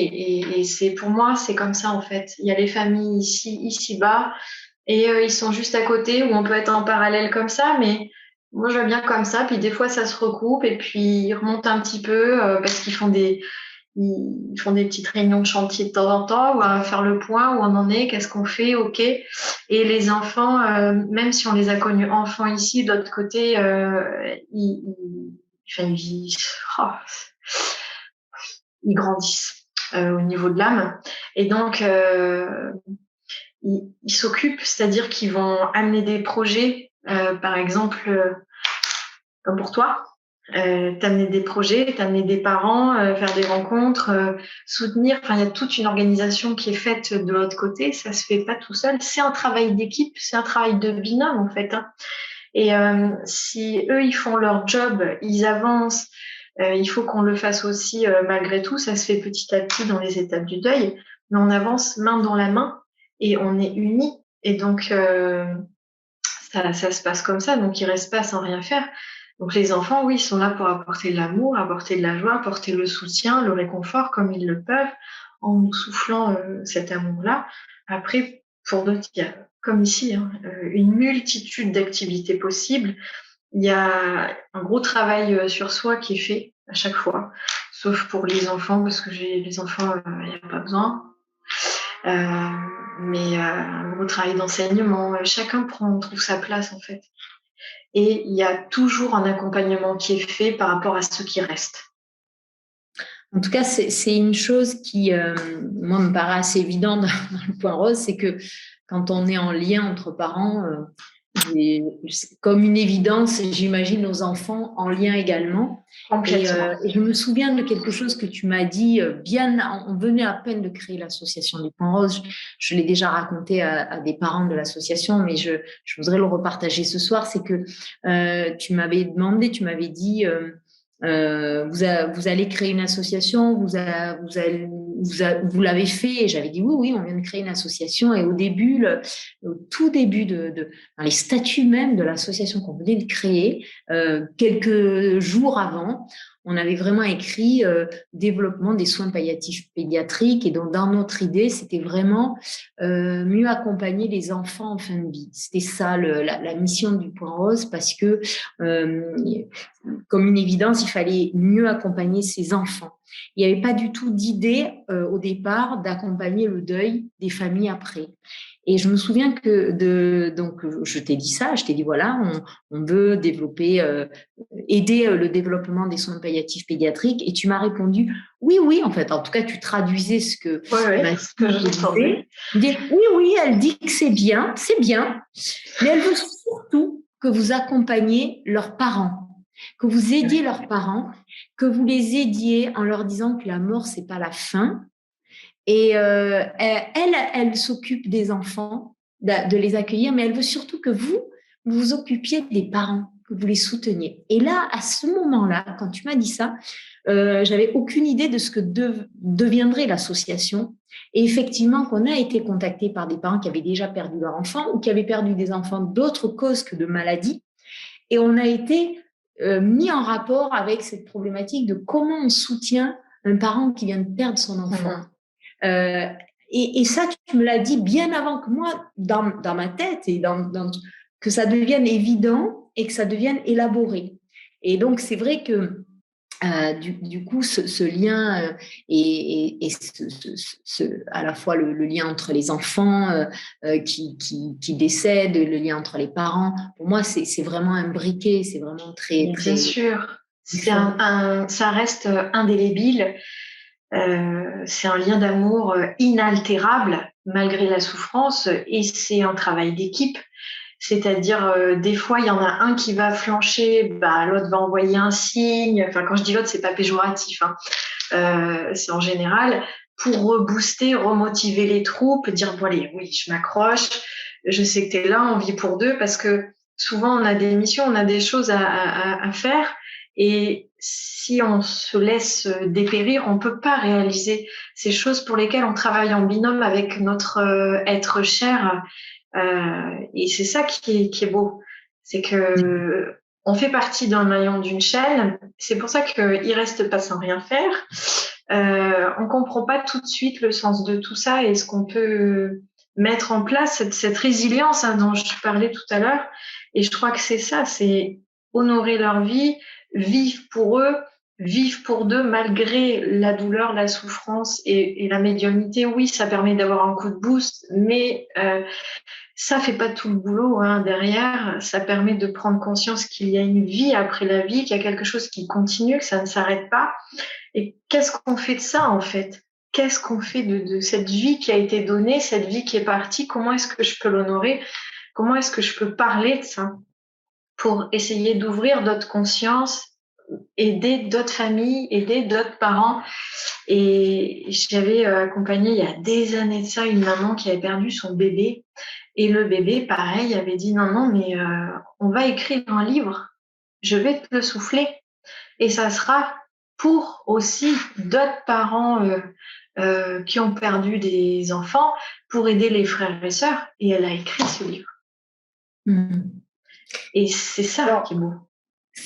Et c'est, pour moi, c'est comme ça en fait. Il y a les familles ici bas, et ils sont juste à côté, où on peut être en parallèle comme ça, mais moi je vois bien comme ça. Puis des fois ça se recoupe et puis ils remontent un petit peu parce qu'ils font ils font des petites réunions de chantier de temps en temps, où on va faire le point, où on en est, qu'est-ce qu'on fait, ok. Et les enfants, même si on les a connus enfants ici, de l'autre côté, oh, ils grandissent au niveau de l'âme. Et donc, ils s'occupent, c'est-à-dire qu'ils vont amener des projets, par exemple, comme pour toi, t'amener des projets, t'amener des parents, faire des rencontres, soutenir. Enfin, il y a toute une organisation qui est faite de l'autre côté. Ça se fait pas tout seul. C'est un travail d'équipe, c'est un travail de binôme en fait. Et si eux ils font leur job, ils avancent. Il faut qu'on le fasse aussi malgré tout. Ça se fait petit à petit dans les étapes du deuil, mais on avance main dans la main et on est unis. Et donc ça se passe comme ça. Donc ils restent pas sans rien faire. Donc les enfants, oui, ils sont là pour apporter de l'amour, apporter de la joie, apporter le soutien, le réconfort comme ils le peuvent, en nous soufflant cet amour-là. Après, pour d'autres, il y a, comme ici, une multitude d'activités possibles. Il y a un gros travail sur soi qui est fait à chaque fois, sauf pour les enfants, parce que j'ai les enfants, il n'y a pas besoin. Mais un gros travail d'enseignement, chacun trouve sa place en fait. Et il y a toujours un accompagnement qui est fait par rapport à ceux qui restent. En tout cas, c'est une chose qui, moi, me paraît assez évidente dans le point rose, c'est que quand on est en lien entre parents, comme une évidence, j'imagine nos enfants en lien également. Et je me souviens de quelque chose que tu m'as dit, on venait à peine de créer l'association du Point Rose. Je l'ai déjà raconté à des parents de l'association, mais je voudrais le repartager ce soir. C'est que tu m'avais dit... vous allez créer une association, vous l'avez fait. Et j'avais dit oui, on vient de créer une association. Et au tout début dans les statuts même de l'association qu'on venait de créer, quelques jours avant, on avait vraiment écrit développement des soins palliatifs pédiatriques. Et donc, dans notre idée, c'était vraiment mieux accompagner les enfants en fin de vie. C'était ça la mission du Point Rose, parce que comme une évidence, il fallait mieux accompagner ces enfants. Il n'y avait pas du tout d'idée au départ d'accompagner le deuil des familles après. Et je me souviens donc je t'ai dit ça, je t'ai dit voilà, on veut aider le développement des soins palliatifs pédiatriques, et tu m'as répondu oui, en fait, en tout cas tu traduisais ce que ce que je disais. Oui, elle dit que c'est bien, mais elle veut surtout que vous accompagniez leurs parents, que vous aidiez leurs parents, que vous les aidiez en leur disant que la mort c'est pas la fin. Et elle s'occupe des enfants, de les accueillir, mais elle veut surtout que vous vous occupiez des parents, que vous les souteniez. Et là, à ce moment-là, quand tu m'as dit ça, j'avais aucune idée de ce que deviendrait l'association. Et effectivement, qu'on a été contacté par des parents qui avaient déjà perdu leur enfant ou qui avaient perdu des enfants d'autres causes que de maladies. Et on a été mis en rapport avec cette problématique de comment on soutient un parent qui vient de perdre son enfant. Et ça, tu me l'as dit bien avant que moi, dans ma tête, et que ça devienne évident et que ça devienne élaboré. Et donc, c'est vrai que du coup, ce lien et à la fois le lien entre les enfants qui décèdent, le lien entre les parents, pour moi, c'est vraiment imbriqué, c'est vraiment très, très... Bien sûr, ça reste indélébile. C'est un lien d'amour inaltérable malgré la souffrance et c'est un travail d'équipe. C'est-à-dire, des fois, il y en a un qui va flancher, l'autre va envoyer un signe. Enfin, quand je dis l'autre, c'est pas péjoratif, hein. C'est en général pour rebooster, remotiver les troupes, dire bon allez, oui, je m'accroche, je sais que tu es là, on vit pour deux, parce que souvent on a des missions, on a des choses à faire, et si on se laisse dépérir, on peut pas réaliser ces choses pour lesquelles on travaille en binôme avec notre être cher. Et c'est ça qui est beau, c'est que on fait partie d'un maillon d'une chaîne. C'est pour ça qu'il reste pas sans rien faire. On comprend pas tout de suite le sens de tout ça et ce qu'on peut mettre en place, cette résilience dont je parlais tout à l'heure. Et je crois que c'est ça, c'est honorer leur vie, vivre pour eux, vivre pour deux malgré la douleur, la souffrance et la médiumnité. Oui, ça permet d'avoir un coup de boost, mais ça fait pas tout le boulot derrière. Ça permet de prendre conscience qu'il y a une vie après la vie, qu'il y a quelque chose qui continue, que ça ne s'arrête pas. Et qu'est-ce qu'on fait de ça, en fait? Qu'est-ce qu'on fait de cette vie qui a été donnée, cette vie qui est partie? Comment est-ce que je peux l'honorer? Comment est-ce que je peux parler de ça pour essayer d'ouvrir d'autres consciences, aider d'autres familles, aider d'autres parents? Et j'avais accompagné il y a des années de ça une maman qui avait perdu son bébé. Et le bébé, pareil, avait dit non, mais on va écrire un livre. Je vais te le souffler. Et ça sera pour aussi d'autres parents qui ont perdu des enfants, pour aider les frères et sœurs. Et elle a écrit ce livre. Et c'est ça qui est beau.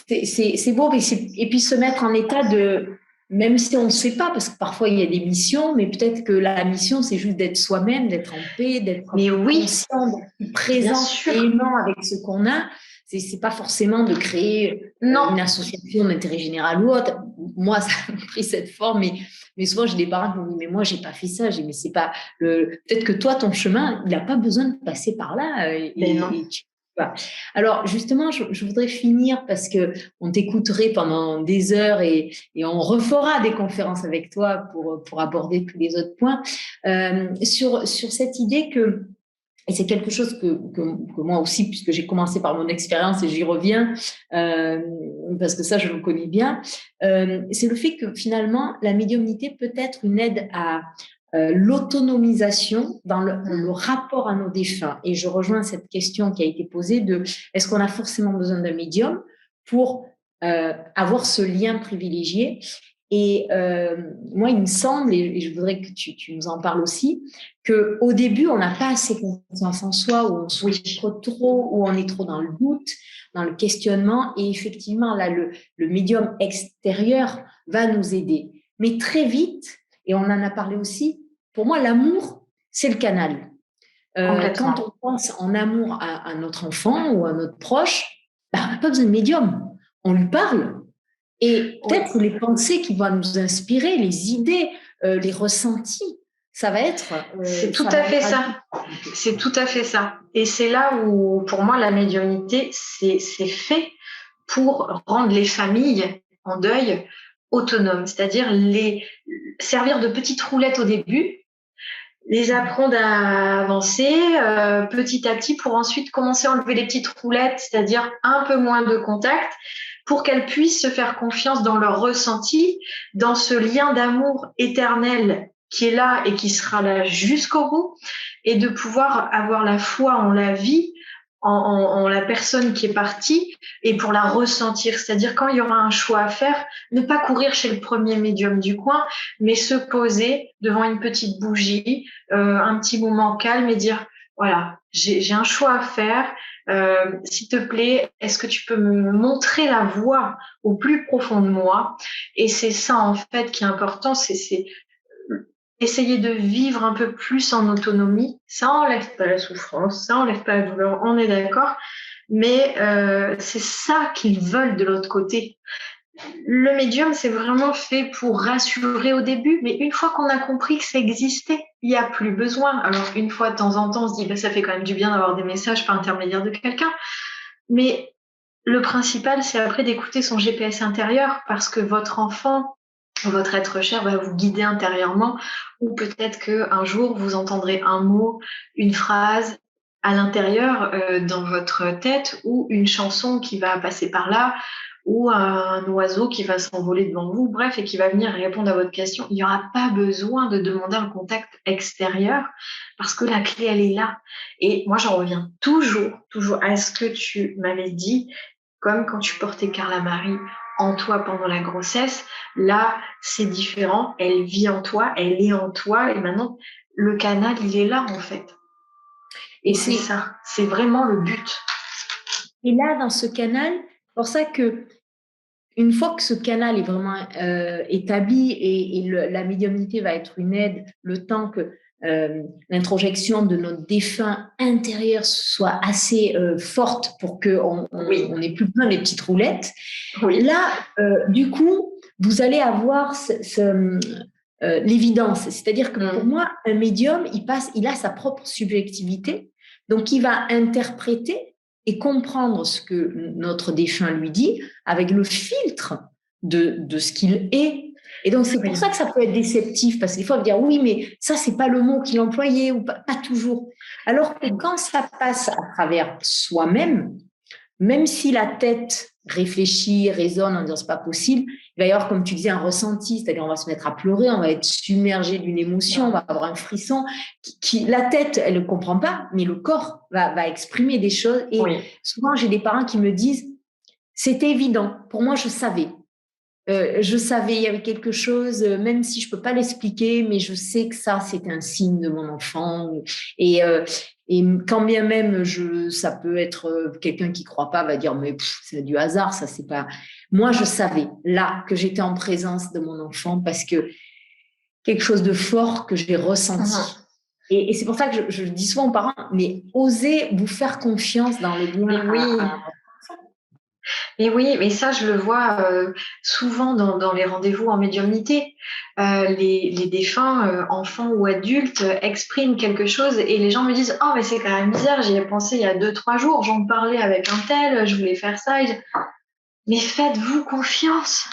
C'est beau, et puis se mettre en état de, même si on ne sait pas, parce que parfois il y a des missions, mais peut-être que la mission, c'est juste d'être soi-même, d'être en paix, d'être conscient, d'être présent et aimant avec ce qu'on a. C'est pas forcément de créer une association d'intérêt général ou autre. Moi, ça a pris cette forme, mais souvent j'ai des parents qui me disent mais moi j'ai pas fait ça. Mais c'est pas peut-être que toi ton chemin, il n'a pas besoin de passer par là. Alors justement, je voudrais finir parce que on t'écouterait pendant des heures et on refera des conférences avec toi pour aborder tous les autres points sur cette idée que, et c'est quelque chose que moi aussi, puisque j'ai commencé par mon expérience et j'y reviens, parce que ça, je le connais bien, c'est le fait que finalement, la médiumnité peut être une aide à l'autonomisation dans le rapport à nos défunts. Et je rejoins cette question qui a été posée de est-ce qu'on a forcément besoin d'un médium pour avoir ce lien privilégié? Et moi, il me semble, et je voudrais que tu nous en parles aussi, qu'au début, on n'a pas assez confiance en soi, ou on souffre trop, ou on est trop dans le doute, dans le questionnement. Et effectivement, là, le médium extérieur va nous aider. Mais très vite, et on en a parlé aussi, pour moi, l'amour, c'est le canal. Quand on pense en amour à notre enfant ou à notre proche, on n'a pas besoin de médium. On lui parle. Et peut-être les pensées qui vont nous inspirer, les idées, les ressentis, ça va être... c'est tout à fait ça. C'est tout à fait ça. Et c'est là où, pour moi, la médiumnité, c'est fait pour rendre les familles en deuil autonomes. C'est-à-dire les servir de petites roulettes au début, les apprendre à avancer petit à petit pour ensuite commencer à enlever les petites roulettes, c'est-à-dire un peu moins de contact, pour qu'elles puissent se faire confiance dans leur ressenti, dans ce lien d'amour éternel qui est là et qui sera là jusqu'au bout, et de pouvoir avoir la foi en la vie, en la personne qui est partie, et pour la ressentir. C'est-à-dire quand il y aura un choix à faire, ne pas courir chez le premier médium du coin, mais se poser devant une petite bougie, un petit moment calme et dire voilà, j'ai un choix à faire. S'il te plaît, est-ce que tu peux me montrer la voie au plus profond de moi? Et c'est ça, en fait, qui est important, c'est essayer de vivre un peu plus en autonomie. Ça enlève pas la souffrance, ça enlève pas la douleur, on est d'accord. Mais c'est ça qu'ils veulent de l'autre côté. Le médium, c'est vraiment fait pour rassurer au début, mais une fois qu'on a compris que ça existait, il n'y a plus besoin. Alors, une fois de temps en temps, on se dit, bah, ça fait quand même du bien d'avoir des messages par intermédiaire de quelqu'un. Mais le principal, c'est après d'écouter son GPS intérieur, parce que votre enfant, votre être cher va vous guider intérieurement, ou peut-être qu'un jour, vous entendrez un mot, une phrase à l'intérieur dans votre tête, ou une chanson qui va passer par là, ou un oiseau qui va s'envoler devant vous, bref, et qui va venir répondre à votre question. Il n'y aura pas besoin de demander un contact extérieur parce que la clé, elle est là. Et moi, j'en reviens toujours à ce que tu m'avais dit, comme quand tu portais Carla Marie en toi pendant la grossesse. Là, c'est différent. Elle vit en toi, elle est en toi, et maintenant, le canal, il est là, en fait. Et c'est ça, c'est vraiment le but. Et là, dans ce canal, c'est pour ça que une fois que ce canal est vraiment établi et la médiumnité va être une aide, le temps que l'introjection de notre défunt intérieur soit assez forte pour qu'on n'ait plus besoin des petites roulettes. Oui. Là, du coup, vous allez avoir l'évidence. C'est-à-dire que pour moi, un médium, il a sa propre subjectivité, donc il va interpréter et comprendre ce que notre défunt lui dit avec le filtre de ce qu'il est. Et donc, c'est pour ça que ça peut être déceptif, parce que des fois, on va dire, oui, mais ça, c'est pas le mot qu'il employait, ou pas toujours. Alors que quand ça passe à travers soi-même, même si la tête réfléchit, raisonne en disant c'est pas possible, il va y avoir, comme tu disais, un ressenti, c'est-à-dire on va se mettre à pleurer, on va être submergé d'une émotion, on va avoir un frisson. La tête, elle ne comprend pas, mais le corps va exprimer des choses. Et souvent, j'ai des parents qui me disent c'était évident, pour moi, je savais. Il y avait quelque chose, même si je peux pas l'expliquer, mais je sais que ça, c'était un signe de mon enfant. Et quand bien même, ça peut être quelqu'un qui croit pas va dire, mais c'est du hasard, ça, c'est pas. Moi, je savais là que j'étais en présence de mon enfant parce que quelque chose de fort que j'ai ressenti. Et c'est pour ça que je dis souvent aux parents, mais osez vous faire confiance dans le lien. Mais oui, mais ça, je le vois souvent dans les rendez-vous en médiumnité. Les défunts, enfants ou adultes, expriment quelque chose et les gens me disent « Oh, mais c'est quand même bizarre, j'y ai pensé il y a 2-3 jours, j'en parlais avec un tel, je voulais faire ça. » Mais faites-vous confiance.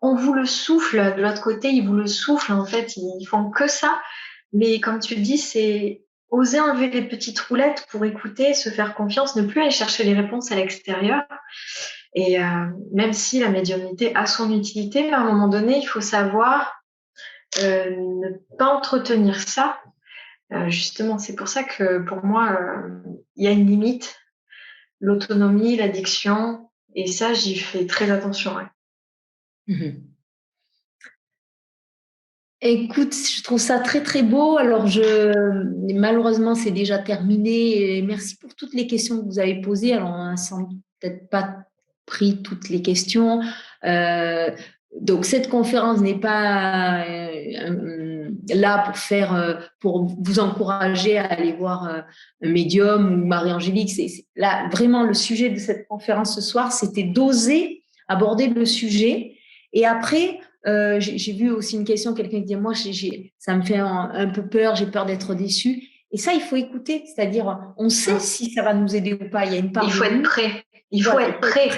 On vous le souffle, de l'autre côté, ils vous le soufflent, en fait, ils font que ça. Mais comme tu le dis, c'est oser enlever les petites roulettes pour écouter, se faire confiance, ne plus aller chercher les réponses à l'extérieur. Et même si la médiumnité a son utilité, à un moment donné, il faut savoir ne pas entretenir ça. Justement, c'est pour ça que pour moi, il y a une limite, l'autonomie, l'addiction, et ça, j'y fais très attention. Écoute, je trouve ça très très beau. Alors malheureusement c'est déjà terminé. Et merci pour toutes les questions que vous avez posées. Alors on n'a peut-être pas pris toutes les questions. Donc cette conférence n'est pas là pour vous encourager à aller voir un médium ou Marie-Angélique. Là vraiment le sujet de cette conférence ce soir, c'était d'oser aborder le sujet et après. J'ai vu aussi une question, quelqu'un qui dit moi ça me fait un peu peur, j'ai peur d'être déçu. Et ça, il faut écouter, c'est-à-dire on sait si ça va nous aider ou pas. Il y a une part. Il faut être prêt. Il faut être prêt.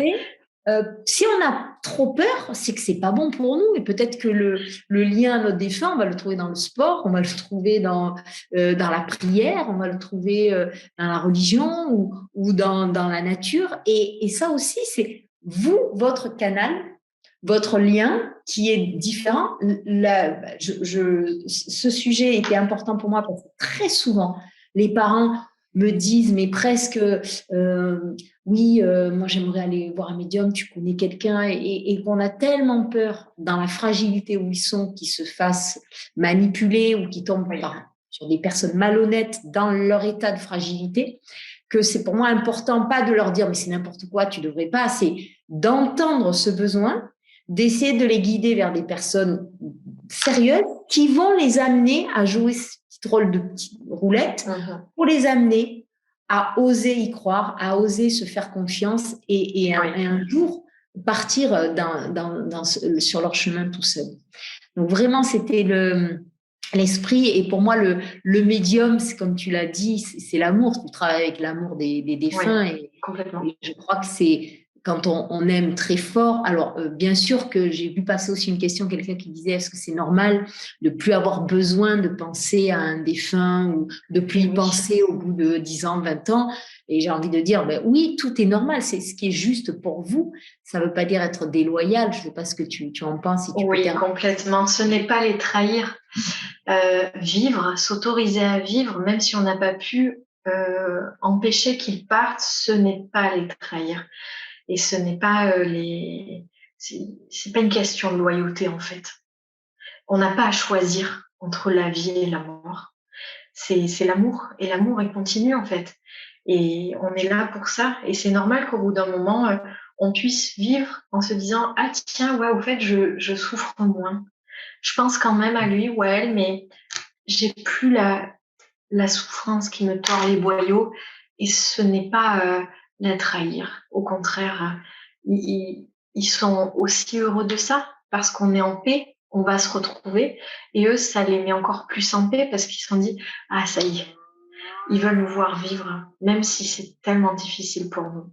Si on a trop peur, c'est que c'est pas bon pour nous. Et peut-être que le lien à notre défunt, on va le trouver dans le sport, on va le trouver dans la prière, on va le trouver dans la religion ou dans la nature. Et ça aussi, c'est vous, votre canal, votre lien qui est différent. Ce sujet était important pour moi parce que très souvent, les parents me disent, mais presque, oui, moi j'aimerais aller voir un médium, tu connais quelqu'un, et qu'on a tellement peur dans la fragilité où ils sont qu'ils se fassent manipuler ou qu'ils tombent sur des personnes malhonnêtes dans leur état de fragilité, que c'est pour moi important, pas de leur dire mais c'est n'importe quoi, tu devrais pas, c'est d'entendre ce besoin, d'essayer de les guider vers des personnes sérieuses qui vont les amener à jouer ce petit rôle de petite roulette pour les amener à oser y croire, à oser se faire confiance et un jour partir sur leur chemin tout seul. Donc vraiment, c'était l'esprit. Et pour moi, le médium, c'est comme tu l'as dit, c'est l'amour. Tu travailles avec l'amour des défunts. Oui, complètement. Et je crois que c'est quand on aime très fort. Alors, bien sûr que j'ai vu passer aussi une question, quelqu'un qui disait, est-ce que c'est normal de plus avoir besoin de penser à un défunt ou de plus y penser au bout de 10 ans, 20 ans? Et j'ai envie de dire, ben oui, tout est normal. C'est ce qui est juste pour vous. Ça ne veut pas dire être déloyal. Je ne sais pas ce que tu en penses. Si tu oui, complètement. Ce n'est pas les trahir. Vivre, s'autoriser à vivre, même si on n'a pas pu empêcher qu'ils partent, ce n'est pas les trahir. Et ce n'est pas c'est pas une question de loyauté en fait. On n'a pas à choisir entre la vie et la mort. C'est l'amour, et l'amour il continue en fait. Et on est là pour ça. Et c'est normal qu'au bout d'un moment, on puisse vivre en se disant ah tiens ouais au fait je souffre moins. Je pense quand même à lui ou à elle, mais j'ai plus la souffrance qui me tord les boyaux, et ce n'est pas la trahir. Au contraire, ils sont aussi heureux de ça parce qu'on est en paix, on va se retrouver, et eux, ça les met encore plus en paix parce qu'ils se sont dit ah ça y est, ils veulent nous voir vivre, même si c'est tellement difficile pour nous.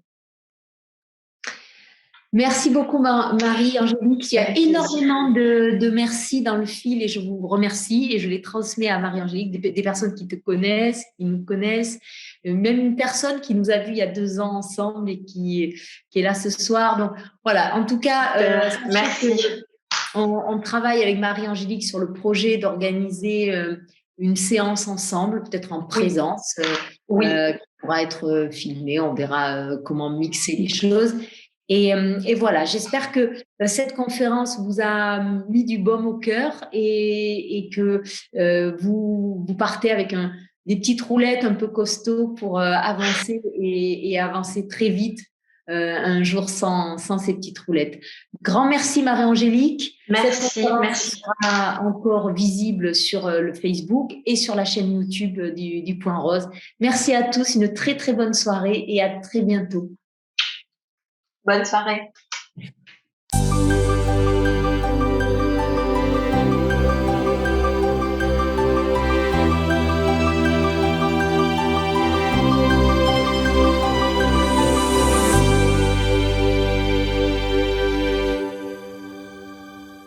Merci beaucoup Marie-Angélique. Il y a énormément de merci dans le fil et je vous remercie et je les transmets à Marie-Angélique, des personnes qui te connaissent, qui nous connaissent, même une personne qui nous a vus il y a 2 ans ensemble et qui est là ce soir. Donc voilà, en tout cas, merci. On travaille avec Marie-Angélique sur le projet d'organiser une séance ensemble, peut-être en présence, qui pourra être filmée. On verra comment mixer les choses. Et voilà, j'espère que cette conférence vous a mis du baume au cœur et que vous partez avec des petites roulettes un peu costauds pour avancer et avancer très vite un jour sans ces petites roulettes. Grand merci Marie-Angélique. Merci, cette conférence merci. sera encore visible sur le Facebook et sur la chaîne YouTube du Point Rose. Merci à tous, une très très bonne soirée et à très bientôt. Bonne soirée.